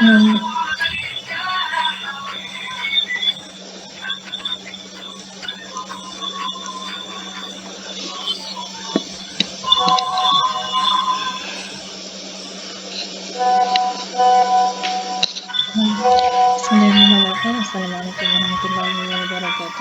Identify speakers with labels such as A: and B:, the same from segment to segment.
A: Hmm. Bismillahirrahmanirrahim. Assalamualaikum warahmatullahi wabarakatuh.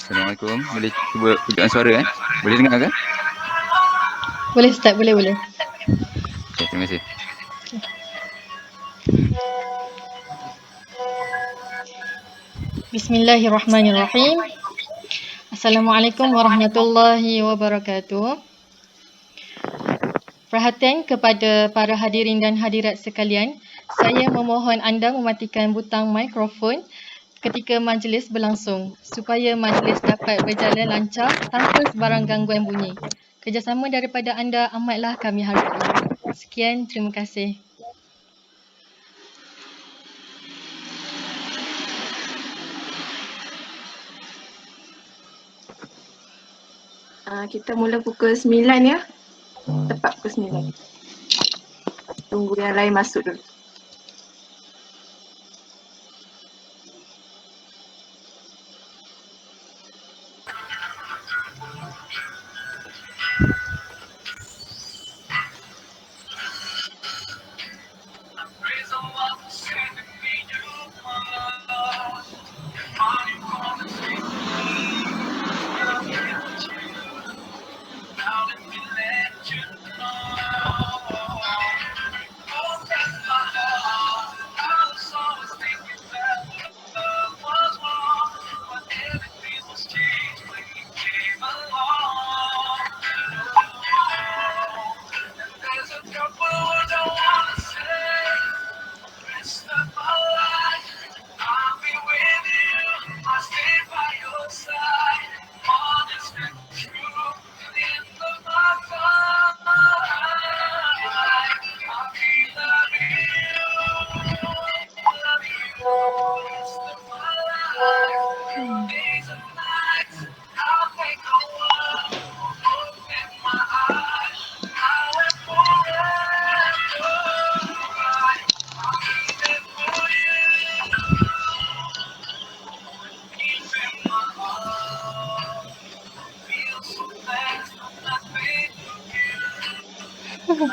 B: Assalamualaikum. Boleh cuba tunjukkan suara Boleh dengar ke?
A: Boleh start, boleh.
B: Okay, terima kasih.
A: Bismillahirrahmanirrahim. Assalamualaikum warahmatullahi wabarakatuh. Perhatian kepada para hadirin dan hadirat sekalian, saya memohon anda mematikan butang mikrofon ketika majlis berlangsung supaya majlis dapat berjalan lancar tanpa sebarang gangguan bunyi. Kerjasama daripada anda amatlah kami hargai. Sekian, terima kasih.
C: Kita mula pukul 9 ya. Tepat pukul 9. Tunggu yang lain masuk dulu.
A: Program.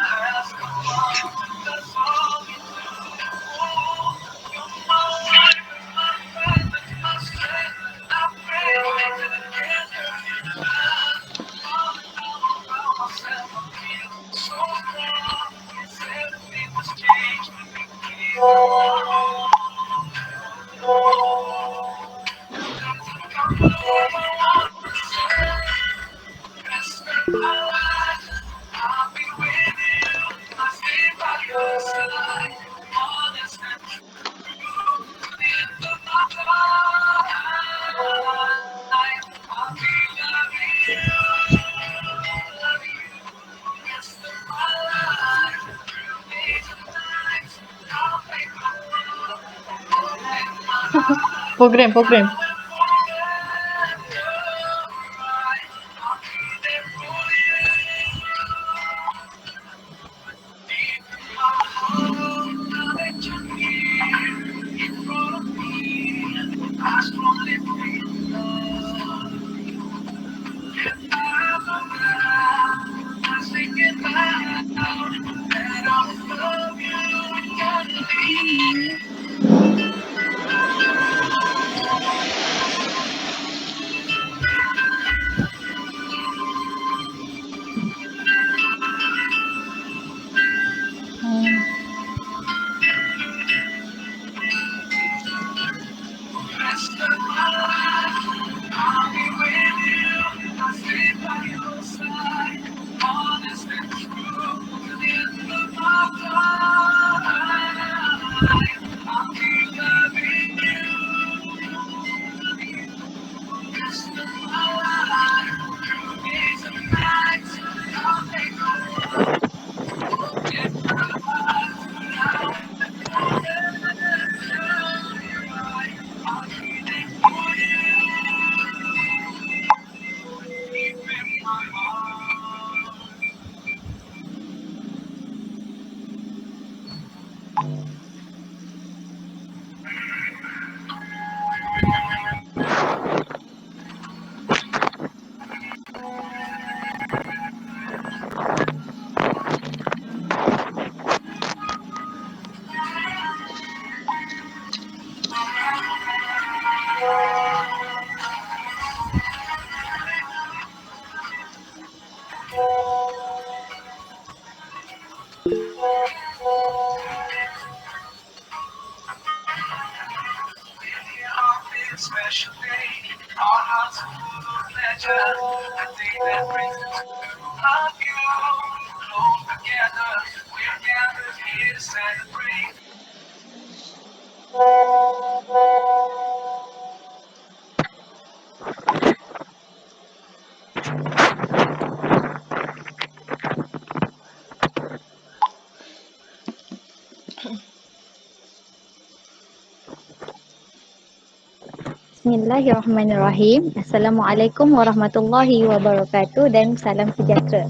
D: Bismillahirrahmanirrahim. Assalamualaikum warahmatullahi wabarakatuh dan salam sejahtera.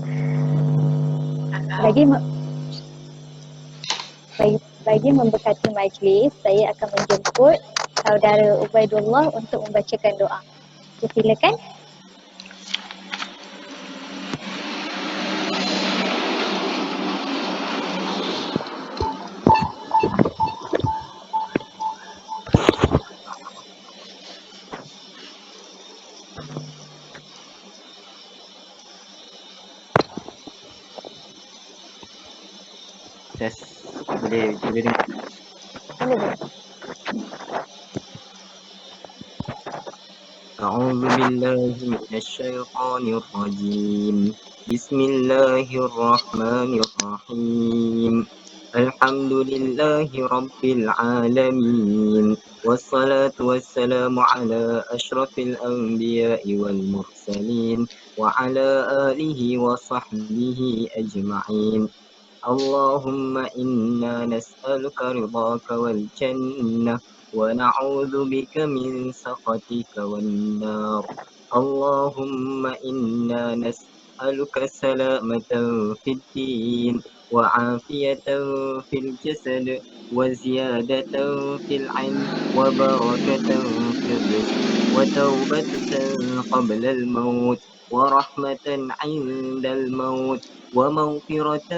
D: Bagi memberkati majlis, saya akan menjemput saudara Ubaidullah untuk membacakan doa. Silakan.
E: Tes. Boleh dengar. أعوذ بالله من الشيطان الرجيم. بسم الله الرحمن الرحيم. الحمد لله رب العالمين، والصلاة والسلام على أشرف الأنبياء والمرسلين وعلى آله وصحبه أجمعين. اللهم إنا نسألك رضاك والجنة ونعوذ بك من سخطك والنار. اللهم إنا نسألك سلامة في الدين وعافية في الجسد وزيادة في العلم وبركة في الرزق وتوبة قبل الموت ورحمة عند الموت ومغفرة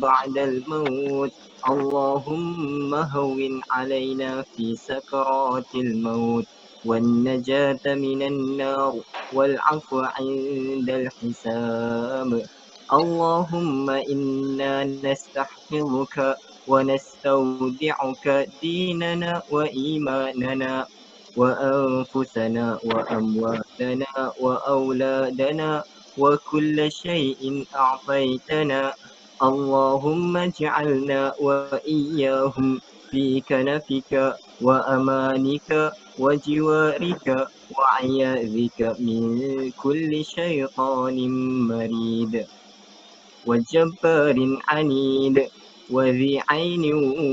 E: بعد الموت. اللهم هون علينا في سكرات الموت والنجاة من النار والعفو عند الحساب. اللهم إنا نستحفظك ونستودعك ديننا وإيماننا وأنفسنا وأموالنا وأولادنا وكل شيء أعطيتنا. اللهم اجعلنا وإياهم في كنفك وأمانك وجوارك وعياذك من كل شيطان مريد وجبار عنيد وذي عين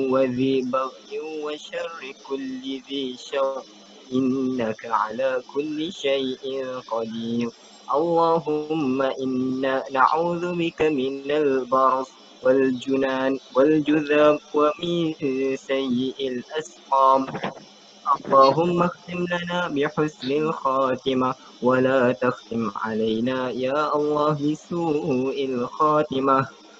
E: وذي بغي وشر كل ذي شر إنك على كل شيء قدير. اللهم إنا نعوذ بك من البرص والجنان والجذام ومن سيء الأسقام. اللهم اختم لنا بحسن الخاتمة ولا تختم علينا يا الله بسوء الخاتمة.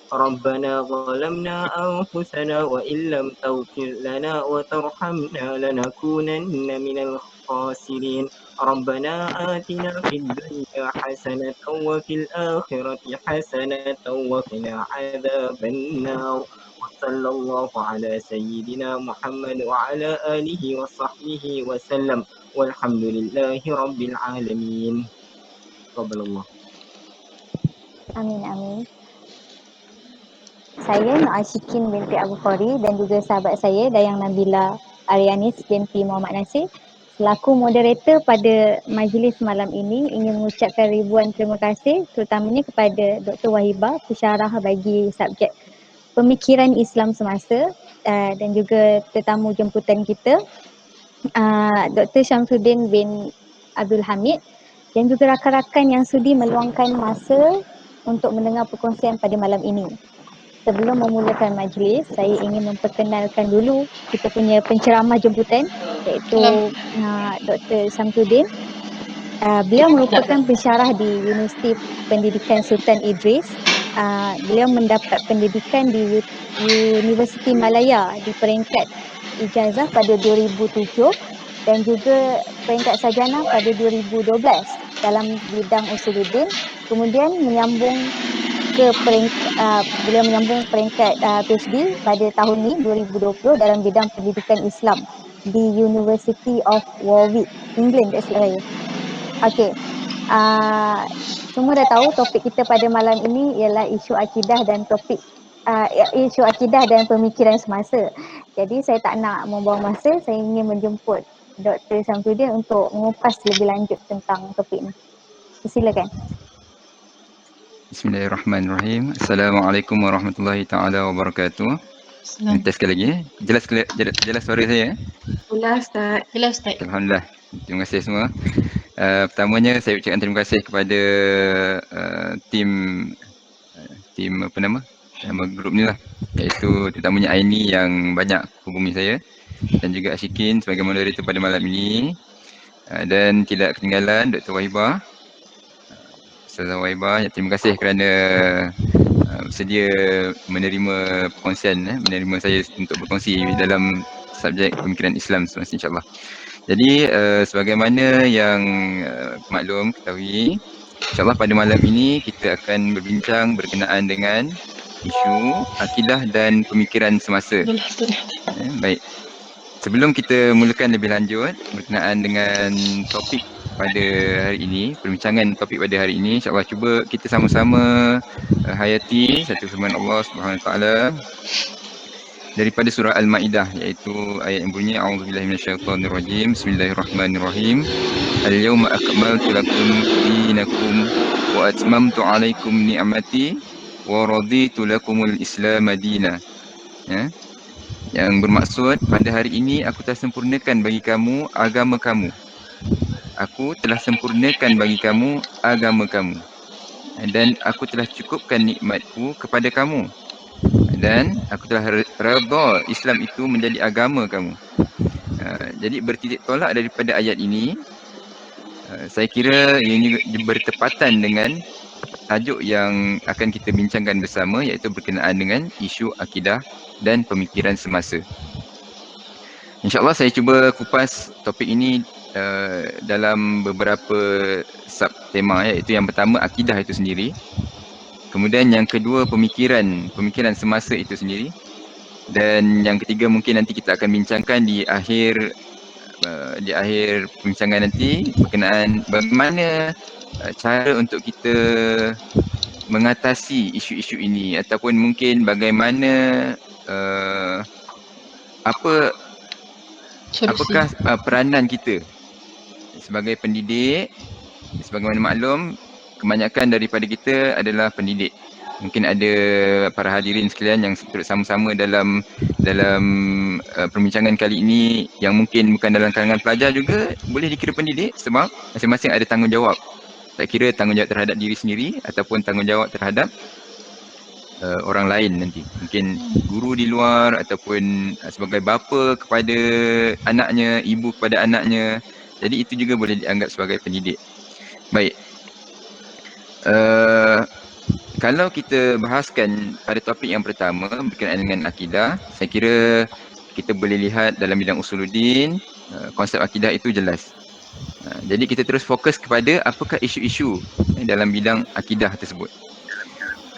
E: ربنا ظلمنا أنفسنا وإن لم تغفر لنا وترحمنا لنكونن من الخاسرين. ربنا آتنا في الدنيا حسنة وفي الآخرة حسنة وقنا عذاب النار. وصلى الله على سيدنا محمد وعلى آله وصحبه وسلم والحمد لله رب العالمين. تقبل الله.
D: Amin, amin. Saya Nur Ashikin binti Abu Khori dan juga sahabat saya Dayang Nabila Arianis binti Muhammad Nasir selaku moderator pada majlis malam ini ingin mengucapkan ribuan terima kasih terutamanya kepada Dr. Wahibah pensyarah bagi subjek pemikiran Islam semasa dan juga tetamu jemputan kita Dr. Syamsuddin bin Abdul Hamid dan juga rakan-rakan yang sudi meluangkan masa untuk mendengar perkongsian pada malam ini. Sebelum memulakan majlis, saya ingin memperkenalkan dulu kita punya penceramah jemputan iaitu Dr. Syamsuddin. Beliau merupakan pensyarah di Universiti Pendidikan Sultan Idris. Beliau mendapat pendidikan di Universiti Malaya di peringkat ijazah pada 2007 dan juga peringkat sarjana pada 2012 dalam bidang usuluddin. Kemudian menyambung ke beliau menyambung peringkat PhD pada tahun ni 2020 dalam bidang pendidikan Islam di University of Warwick, England, tak silap saya. Okey. Semua dah tahu topik kita pada malam ini ialah isu akidah dan isu akidah dan pemikiran semasa. Jadi saya tak nak membuang masa, saya ingin menjemput Dr. Syamsuddin untuk mengupas lebih lanjut tentang topik ini. Silakan.
B: Bismillahirrahmanirrahim. Assalamualaikum warahmatullahi taala wabarakatuh. Minta sekali lagi. Jelas suara saya?
C: Jelas Ustaz.
A: Jelas Ustaz.
B: Alhamdulillah. Terima kasih semua. Pertamanya saya ucapkan terima kasih kepada tim apa nama grup ni lah, iaitu terutamanya Aini yang banyak hubungi saya dan juga Ashikin sebagai moderator pada malam ini, dan tidak ketinggalan Dr. Wahibah. Ustazah Wahibah, terima kasih kerana bersedia menerima perkongsian, menerima saya untuk berkongsi dalam subjek pemikiran Islam semasa insyaAllah. Jadi sebagaimana yang maklum ketahui, insyaAllah pada malam ini kita akan berbincang berkenaan dengan isu akidah dan pemikiran semasa. Baik. Sebelum kita mulakan lebih lanjut berkenaan dengan topik pada hari ini, perbincangan topik pada hari ini, insyaAllah cuba kita sama-sama hayati satu firman Allah Subhanahu Wa Taala daripada surah Al-Ma'idah, iaitu ayat yang bunyi a'udzubillahi minasyaitonirrajim. Bismillahirrahmanirrahim. Al-yawma akmaltu lakum dinakum wa atmamtu 'alaikum ni'mati wa raditu lakumul Islam madina. Ya. Yang bermaksud pada hari ini aku telah sempurnakan bagi kamu agama kamu. Aku telah sempurnakan bagi kamu agama kamu. Dan aku telah cukupkan nikmatku kepada kamu. Dan aku telah redha Islam itu menjadi agama kamu. Jadi bertitik tolak daripada ayat ini, Saya kira ini bertepatan dengan tajuk yang akan kita bincangkan bersama, iaitu berkenaan dengan isu akidah dan pemikiran semasa. InsyaAllah saya cuba kupas topik ini dalam beberapa subtema, iaitu yang pertama akidah itu sendiri, kemudian yang kedua pemikiran semasa itu sendiri, dan yang ketiga mungkin nanti kita akan bincangkan di akhir perbincangan nanti berkenaan bagaimana cara untuk kita mengatasi isu-isu ini, ataupun mungkin bagaimana apakah peranan kita sebagai pendidik. Sebagaimana maklum, kebanyakan daripada kita adalah pendidik. Mungkin ada para hadirin sekalian yang turut sama-sama dalam perbincangan kali ini yang mungkin bukan dalam kalangan pelajar juga boleh dikira pendidik, sebab masing-masing ada tanggungjawab. Tak kira tanggungjawab terhadap diri sendiri ataupun tanggungjawab terhadap orang lain nanti. Mungkin guru di luar ataupun sebagai bapa kepada anaknya, ibu kepada anaknya. Jadi itu juga boleh dianggap sebagai pendidik. Baik. Kalau kita bahaskan pada topik yang pertama berkenaan dengan akidah, saya kira kita boleh lihat dalam bidang usuluddin, konsep akidah itu jelas. Jadi kita terus fokus kepada apakah isu-isu dalam bidang akidah tersebut.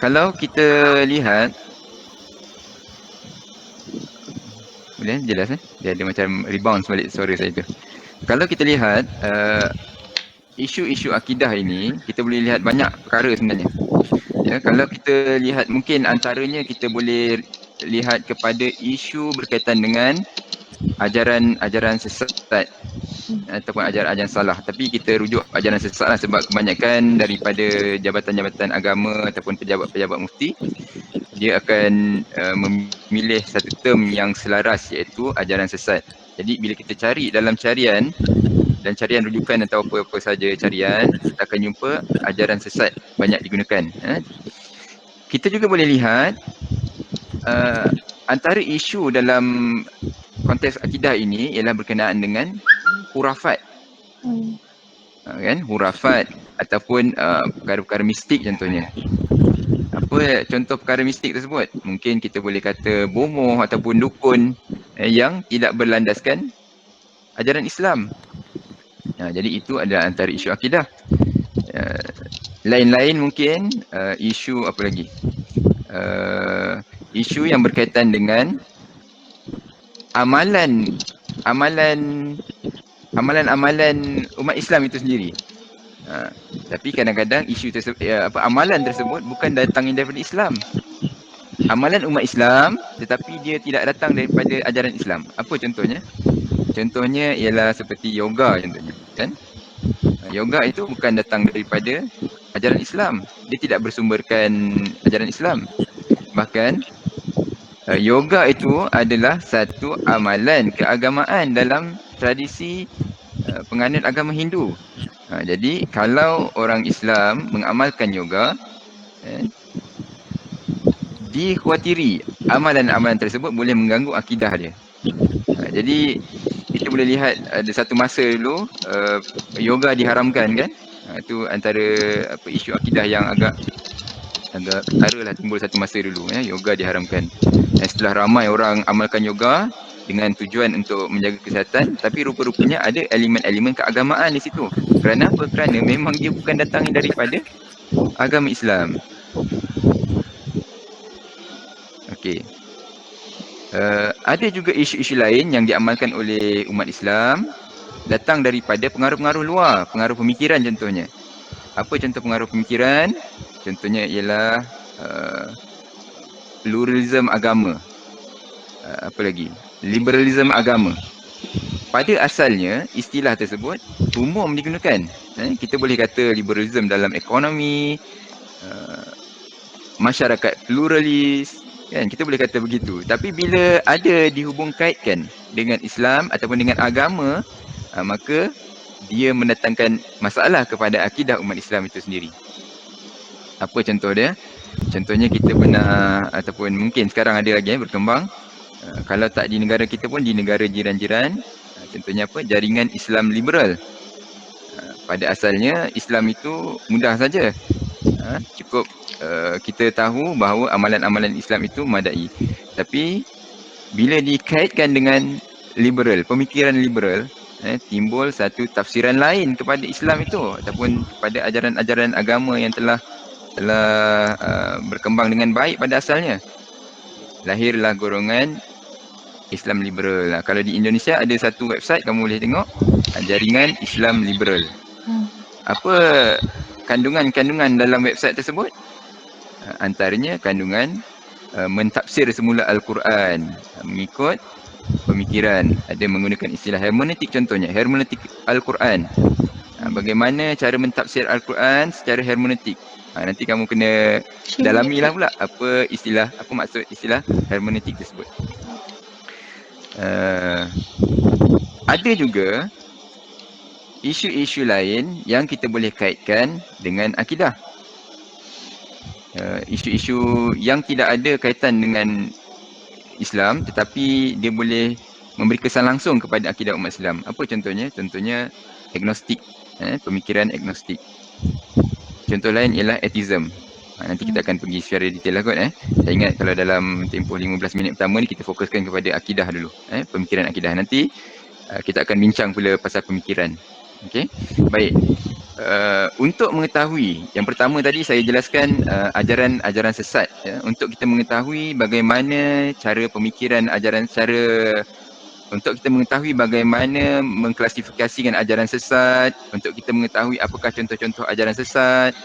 B: Kalau kita lihat, boleh jelas dia ada macam rebound balik suara saya tu. Kalau kita lihat isu-isu akidah ini, kita boleh lihat banyak perkara sebenarnya. Ya, kalau kita lihat mungkin antaranya kita boleh lihat kepada isu berkaitan dengan ajaran sesat ataupun ajaran salah. Tapi kita rujuk ajaran sesat lah, sebab kebanyakan daripada jabatan-jabatan agama ataupun pejabat-pejabat mufti, dia akan memilih satu term yang selaras, iaitu ajaran sesat. Jadi bila kita cari dalam carian dan carian rujukan atau apa-apa saja carian, kita akan jumpa ajaran sesat banyak digunakan. Kita juga boleh lihat antara isu dalam konteks akidah ini ialah berkenaan dengan hurafat. Kan? Hurafat ataupun perkara-perkara mistik contohnya. Apa contoh perkara mistik tersebut? Mungkin kita boleh kata bomoh ataupun dukun yang tidak berlandaskan ajaran Islam. Jadi itu adalah antara isu akidah. Lain-lain mungkin isu apa lagi? Isu yang berkaitan dengan amalan umat Islam itu sendiri. Tapi kadang-kadang isu tersebut, amalan tersebut bukan datang daripada Islam. Amalan umat Islam tetapi dia tidak datang daripada ajaran Islam. Apa contohnya? Contohnya ialah seperti yoga contohnya, kan? Yoga itu bukan datang daripada ajaran Islam. Dia tidak bersumberkan ajaran Islam. Bahkan yoga itu adalah satu amalan keagamaan dalam tradisi penganut agama Hindu. Jadi kalau orang Islam mengamalkan yoga, dikhawatiri amalan-amalan tersebut boleh mengganggu akidah dia. Jadi kita boleh lihat ada satu masa dulu yoga diharamkan, kan? Itu antara isu akidah yang agak ketara lah, timbul satu masa dulu. Yoga diharamkan. Dan setelah ramai orang amalkan yoga dengan tujuan untuk menjaga kesihatan, tapi rupa-rupanya ada elemen-elemen keagamaan di situ. Kerana apa? Kerana memang dia bukan datang daripada agama Islam. Okey. Ada juga isu-isu lain yang diamalkan oleh umat Islam datang daripada pengaruh-pengaruh luar, pengaruh pemikiran contohnya. Apa contoh pengaruh pemikiran? Contohnya ialah pluralism agama. Apa lagi? Liberalism agama. Pada asalnya istilah tersebut umum digunakan. Kita boleh kata liberalism dalam ekonomi, masyarakat pluralis, kan? Kita boleh kata begitu. Tapi bila ada dihubung kaitkan dengan Islam ataupun dengan agama, maka dia mendatangkan masalah kepada akidah umat Islam itu sendiri. Apa contoh dia? Contohnya kita pernah, ataupun mungkin sekarang ada lagi berkembang, kalau tak di negara kita pun di negara jiran-jiran, contohnya apa? Jaringan Islam liberal. pada asalnya Islam itu mudah saja. Cukup kita tahu bahawa amalan-amalan Islam itu madai. Tapi bila dikaitkan dengan liberal, pemikiran liberal, timbul satu tafsiran lain kepada Islam itu ataupun kepada ajaran-ajaran agama yang telah berkembang dengan baik pada asalnya. Lahirlah golongan Islam liberal. Kalau di Indonesia ada satu website kamu boleh tengok, jaringan Islam liberal. Apa kandungan-kandungan dalam website tersebut? Antaranya kandungan mentafsir semula Al-Quran mengikut pemikiran, ada menggunakan istilah hermeneutik, contohnya hermeneutik Al-Quran. Bagaimana cara mentafsir Al-Quran secara hermeneutik. Nanti kamu kena dalamilah pula apa maksud istilah hermeneutik tersebut. Ada juga isu-isu lain yang kita boleh kaitkan dengan akidah. Isu-isu yang tidak ada kaitan dengan Islam tetapi dia boleh memberi kesan langsung kepada akidah umat Islam. Apa contohnya? Contohnya agnostik, pemikiran agnostik. Contoh lain ialah atheism. Nanti kita akan pergi secara detail lah kot. Saya ingat kalau dalam tempoh 15 minit pertama ni kita fokuskan kepada akidah dulu. Pemikiran akidah. Nanti kita akan bincang pula pasal pemikiran. Okey. Baik. Untuk mengetahui, yang pertama tadi saya jelaskan ajaran-ajaran sesat. Untuk kita mengetahui bagaimana cara pemikiran untuk kita mengetahui bagaimana mengklasifikasikan ajaran sesat, untuk kita mengetahui apakah contoh-contoh ajaran sesat,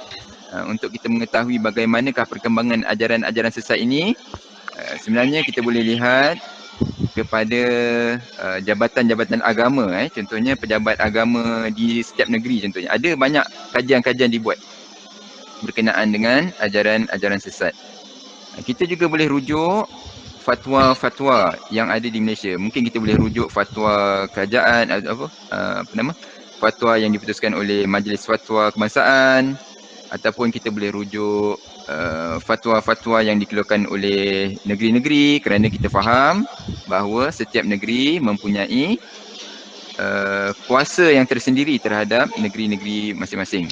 B: untuk kita mengetahui bagaimanakah perkembangan ajaran-ajaran sesat ini, sebenarnya kita boleh lihat kepada jabatan-jabatan agama, contohnya pejabat agama di setiap negeri contohnya. Ada banyak kajian-kajian dibuat berkenaan dengan ajaran-ajaran sesat. Kita juga boleh rujuk fatwa-fatwa yang ada di Malaysia. Mungkin kita boleh rujuk fatwa kerajaan atau fatwa yang diputuskan oleh Majlis Fatwa Kebangsaan, ataupun kita boleh rujuk fatwa-fatwa yang dikeluarkan oleh negeri-negeri, kerana kita faham bahawa setiap negeri mempunyai kuasa yang tersendiri terhadap negeri-negeri masing-masing.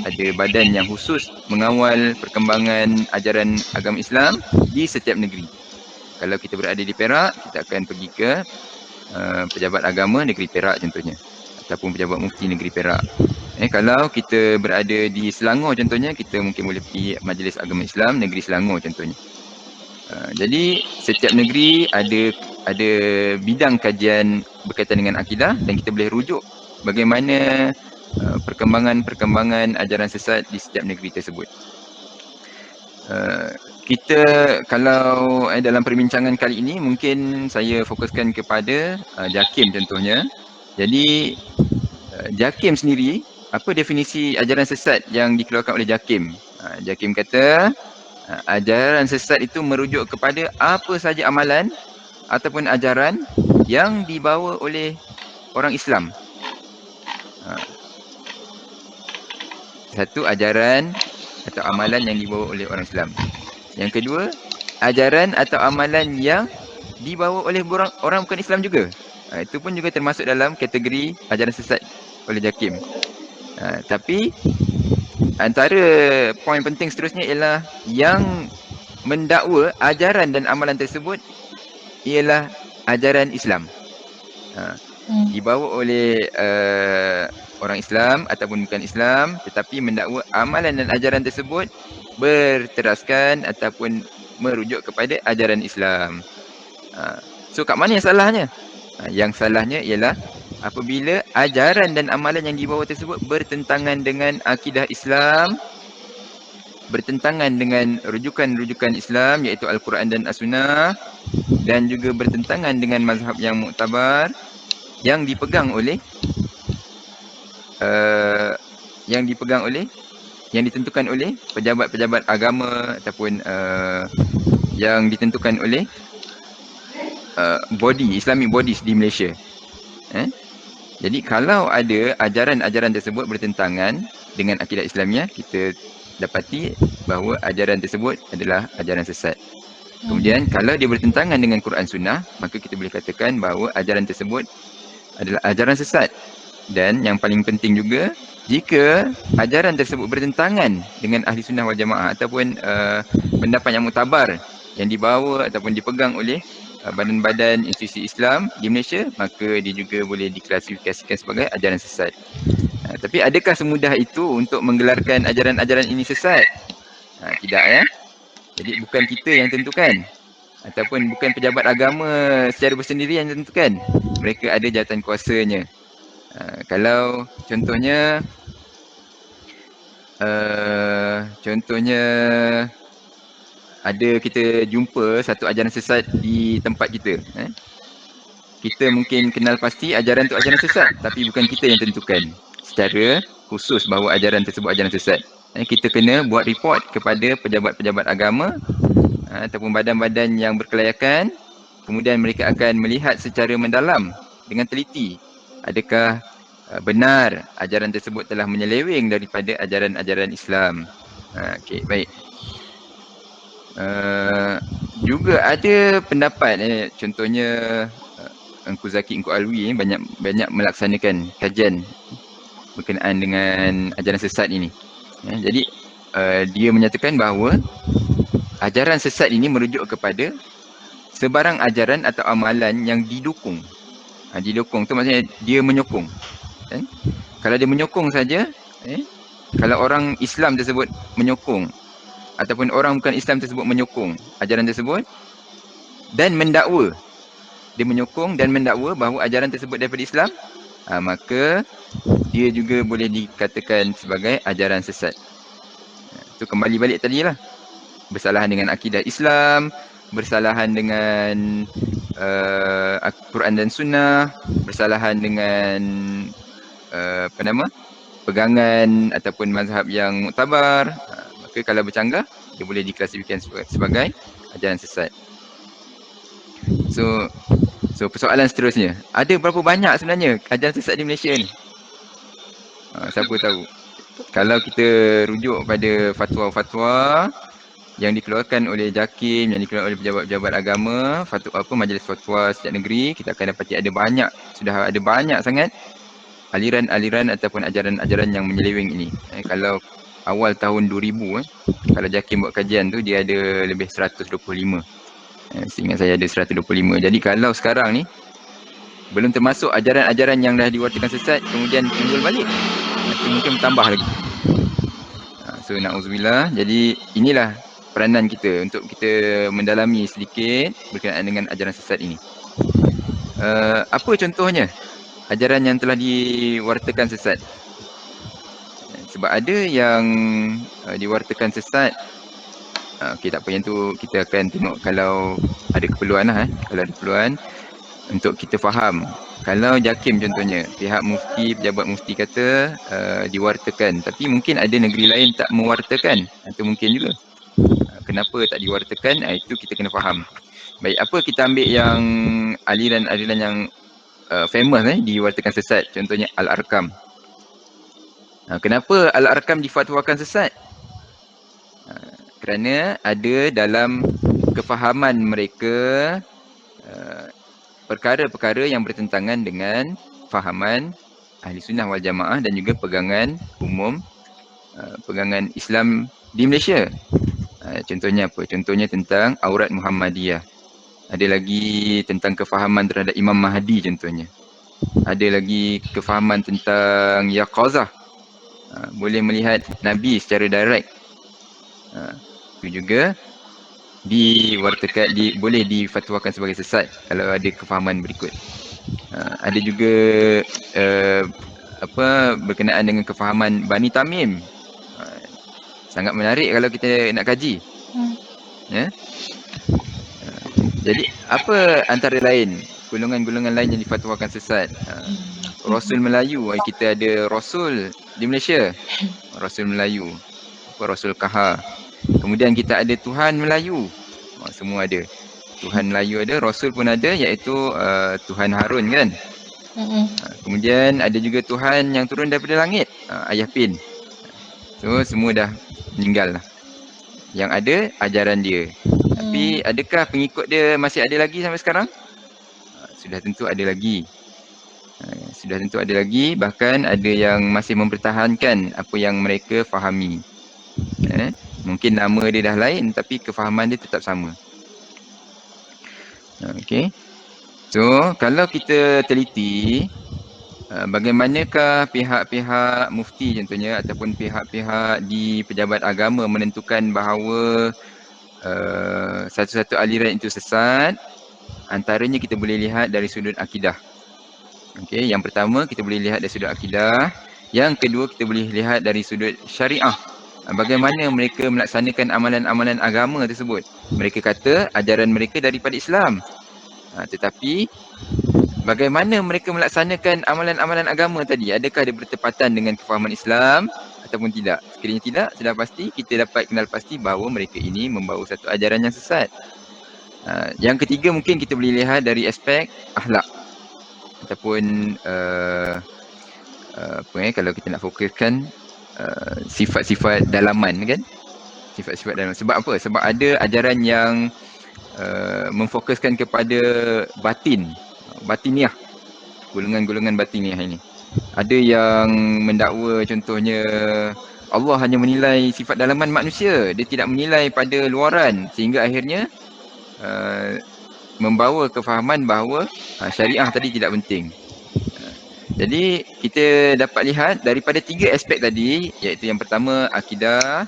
B: Ada badan yang khusus mengawal perkembangan ajaran agama Islam di setiap negeri. Kalau kita berada di Perak, kita akan pergi ke pejabat agama negeri Perak contohnya, ataupun pejabat mufti negeri Perak. Kalau kita berada di Selangor contohnya, kita mungkin boleh pergi Majlis Agama Islam negeri Selangor contohnya. Jadi setiap negeri ada bidang kajian berkaitan dengan akidah dan kita boleh rujuk bagaimana perkembangan ajaran sesat di setiap negeri tersebut. Kita kalau dalam perbincangan kali ini mungkin saya fokuskan kepada JAKIM contohnya. Jadi JAKIM sendiri, apa definisi ajaran sesat yang dikeluarkan oleh JAKIM? JAKIM kata ajaran sesat itu merujuk kepada apa saja amalan ataupun ajaran yang dibawa oleh orang Islam. Satu, ajaran atau amalan yang dibawa oleh orang Islam. Yang kedua, ajaran atau amalan yang dibawa oleh orang bukan Islam juga. Itu pun juga termasuk dalam kategori ajaran sesat oleh JAKIM. Tapi antara poin penting seterusnya ialah yang mendakwa ajaran dan amalan tersebut ialah ajaran Islam. Dibawa oleh orang Islam ataupun bukan Islam, tetapi mendakwa amalan dan ajaran tersebut berteraskan ataupun merujuk kepada ajaran Islam. So kat mana yang salahnya? Yang salahnya ialah apabila ajaran dan amalan yang dibawa tersebut bertentangan dengan akidah Islam, bertentangan dengan rujukan-rujukan Islam iaitu Al-Quran dan As-Sunnah, dan juga bertentangan dengan mazhab yang muktabar yang dipegang oleh yang ditentukan oleh pejabat-pejabat agama ataupun yang ditentukan oleh Islamic bodies di Malaysia. Jadi kalau ada ajaran-ajaran tersebut bertentangan dengan akidah Islamiah, kita dapati bahawa ajaran tersebut adalah ajaran sesat. Kemudian kalau dia bertentangan dengan Quran Sunnah, maka kita boleh katakan bahawa ajaran tersebut adalah ajaran sesat. Dan yang paling penting juga, jika ajaran tersebut bertentangan dengan ahli sunnah wal jamaah ataupun pendapat yang muktabar yang dibawa ataupun dipegang oleh badan-badan institusi Islam di Malaysia, maka dia juga boleh diklasifikasikan sebagai ajaran sesat. Tapi adakah semudah itu untuk menggelarkan ajaran-ajaran ini sesat? Tidak ya. Jadi bukan kita yang tentukan ataupun bukan pejabat agama secara bersendirian yang tentukan. Mereka ada jawatan kuasanya. Kalau contohnya ada kita jumpa satu ajaran sesat di tempat kita, kita mungkin kenal pasti ajaran itu ajaran sesat, tapi bukan kita yang tentukan secara khusus bahawa ajaran tersebut ajaran sesat. Kita kena buat report kepada pejabat-pejabat agama ataupun badan-badan yang berkelayakan, kemudian mereka akan melihat secara mendalam dengan teliti adakah benar ajaran tersebut telah menyeleweng daripada ajaran-ajaran Islam. Okey, baik. Juga ada pendapat, contohnya Engku Zaki, Engku Alwi banyak melaksanakan kajian berkenaan dengan ajaran sesat ini. Jadi dia menyatakan bahawa ajaran sesat ini merujuk kepada sebarang ajaran atau amalan yang didukung. Didukung tu maksudnya dia menyokong. Kalau dia menyokong saja, kalau orang Islam tersebut menyokong ataupun orang bukan Islam tersebut menyokong ajaran tersebut dan mendakwa, dia menyokong dan mendakwa bahawa ajaran tersebut daripada Islam, maka dia juga boleh dikatakan sebagai ajaran sesat. Itu kembali balik tadi lah. Bersalahan dengan akidah Islam, bersalahan dengan Quran dan Sunnah, bersalahan dengan pegangan ataupun mazhab yang muktabar, maka kalau bercanggah, dia boleh diklasifikasikan sebagai ajaran sesat. So persoalan seterusnya, ada berapa banyak sebenarnya ajaran sesat di Malaysia ni? Siapa tahu? Kalau kita rujuk pada fatwa-fatwa yang dikeluarkan oleh JAKIM, yang dikeluarkan oleh pejabat-pejabat agama, Majlis Fatwa setiap negeri, kita akan dapati sudah ada banyak sangat aliran-aliran ataupun ajaran-ajaran yang menyeleweng ini. Kalau awal tahun 2000, kalau JAKIM buat kajian tu, dia ada lebih 125. Seingat saya ada 125. Jadi kalau sekarang ni belum termasuk ajaran-ajaran yang dah diwartakan sesat kemudian timbul balik, nanti mungkin bertambah lagi. So na'udzubillah. Jadi inilah peranan kita untuk kita mendalami sedikit berkenaan dengan ajaran sesat ini. Apa contohnya ajaran yang telah diwartakan sesat? Sebab ada yang diwartakan sesat. Okey, tak apa, yang tu kita akan tengok kalau ada keperluan lah. Kalau ada keperluan untuk kita faham. Kalau JAKIM contohnya, pihak mufti, pejabat mufti kata diwartakan, tapi mungkin ada negeri lain tak mewartakan. Itu mungkin juga. Kenapa tak diwartakan? Itu kita kena faham. Baik, apa kita ambil yang aliran-aliran yang famous diwartakan sesat, contohnya Al-Arkam. Kenapa Al-Arkam difatwakan sesat? Kerana ada dalam kefahaman mereka perkara-perkara yang bertentangan dengan fahaman ahli sunnah wal jamaah dan juga pegangan umum pegangan Islam di Malaysia. Contohnya apa? Contohnya tentang aurat Muhammadiyah. Ada lagi tentang kefahaman terhadap Imam Mahdi contohnya. Ada lagi kefahaman tentang Yaqazah. Boleh melihat Nabi secara direct. Itu juga boleh difatwakan sebagai sesat kalau ada kefahaman berikut. Ada juga berkenaan dengan kefahaman Bani Tamim. Sangat menarik kalau kita nak kaji. Jadi apa antara lain golongan-golongan lain yang difatwakan sesat? Rasul Melayu, kita ada Rasul di Malaysia. Rasul Melayu, Rasul Kahar. Kemudian kita ada Tuhan Melayu. Semua ada. Tuhan Melayu ada, Rasul pun ada, iaitu Tuhan Harun kan. Kemudian ada juga Tuhan yang turun daripada langit, Ayah Pin. So semua dah meninggal lah. Yang ada ajaran dia. Tapi adakah pengikut dia masih ada lagi sampai sekarang? Sudah tentu ada lagi. sudah tentu ada lagi, bahkan ada yang masih mempertahankan apa yang mereka fahami. Mungkin nama dia dah lain tapi kefahaman dia tetap sama. Okey. So, kalau kita teliti bagaimanakah pihak-pihak mufti contohnya ataupun pihak-pihak di pejabat agama menentukan bahawa satu-satu aliran itu sesat, antaranya kita boleh lihat dari sudut akidah. Okey, yang pertama kita boleh lihat dari sudut akidah, yang kedua kita boleh lihat dari sudut syariah. Bagaimana mereka melaksanakan amalan-amalan agama tersebut. Mereka kata ajaran mereka daripada Islam. Tetapi bagaimana mereka melaksanakan amalan-amalan agama tadi? Adakah dia bertepatan dengan kefahaman Islam ataupun tidak? Sekiranya tidak, sudah pasti kita dapat kenal pasti bahawa mereka ini membawa satu ajaran yang sesat. Yang ketiga mungkin kita boleh lihat dari aspek akhlak ataupun kalau kita nak fokuskan sifat-sifat dalaman kan? Sifat-sifat dalaman. Sebab apa? Sebab ada ajaran yang memfokuskan kepada batiniah, golongan-golongan batiniah ini. Ada yang mendakwa contohnya Allah hanya menilai sifat dalaman manusia, dia tidak menilai pada luaran, sehingga akhirnya membawa kefahaman bahawa syariah tadi tidak penting. Jadi kita dapat lihat daripada tiga aspek tadi, iaitu yang pertama akidah,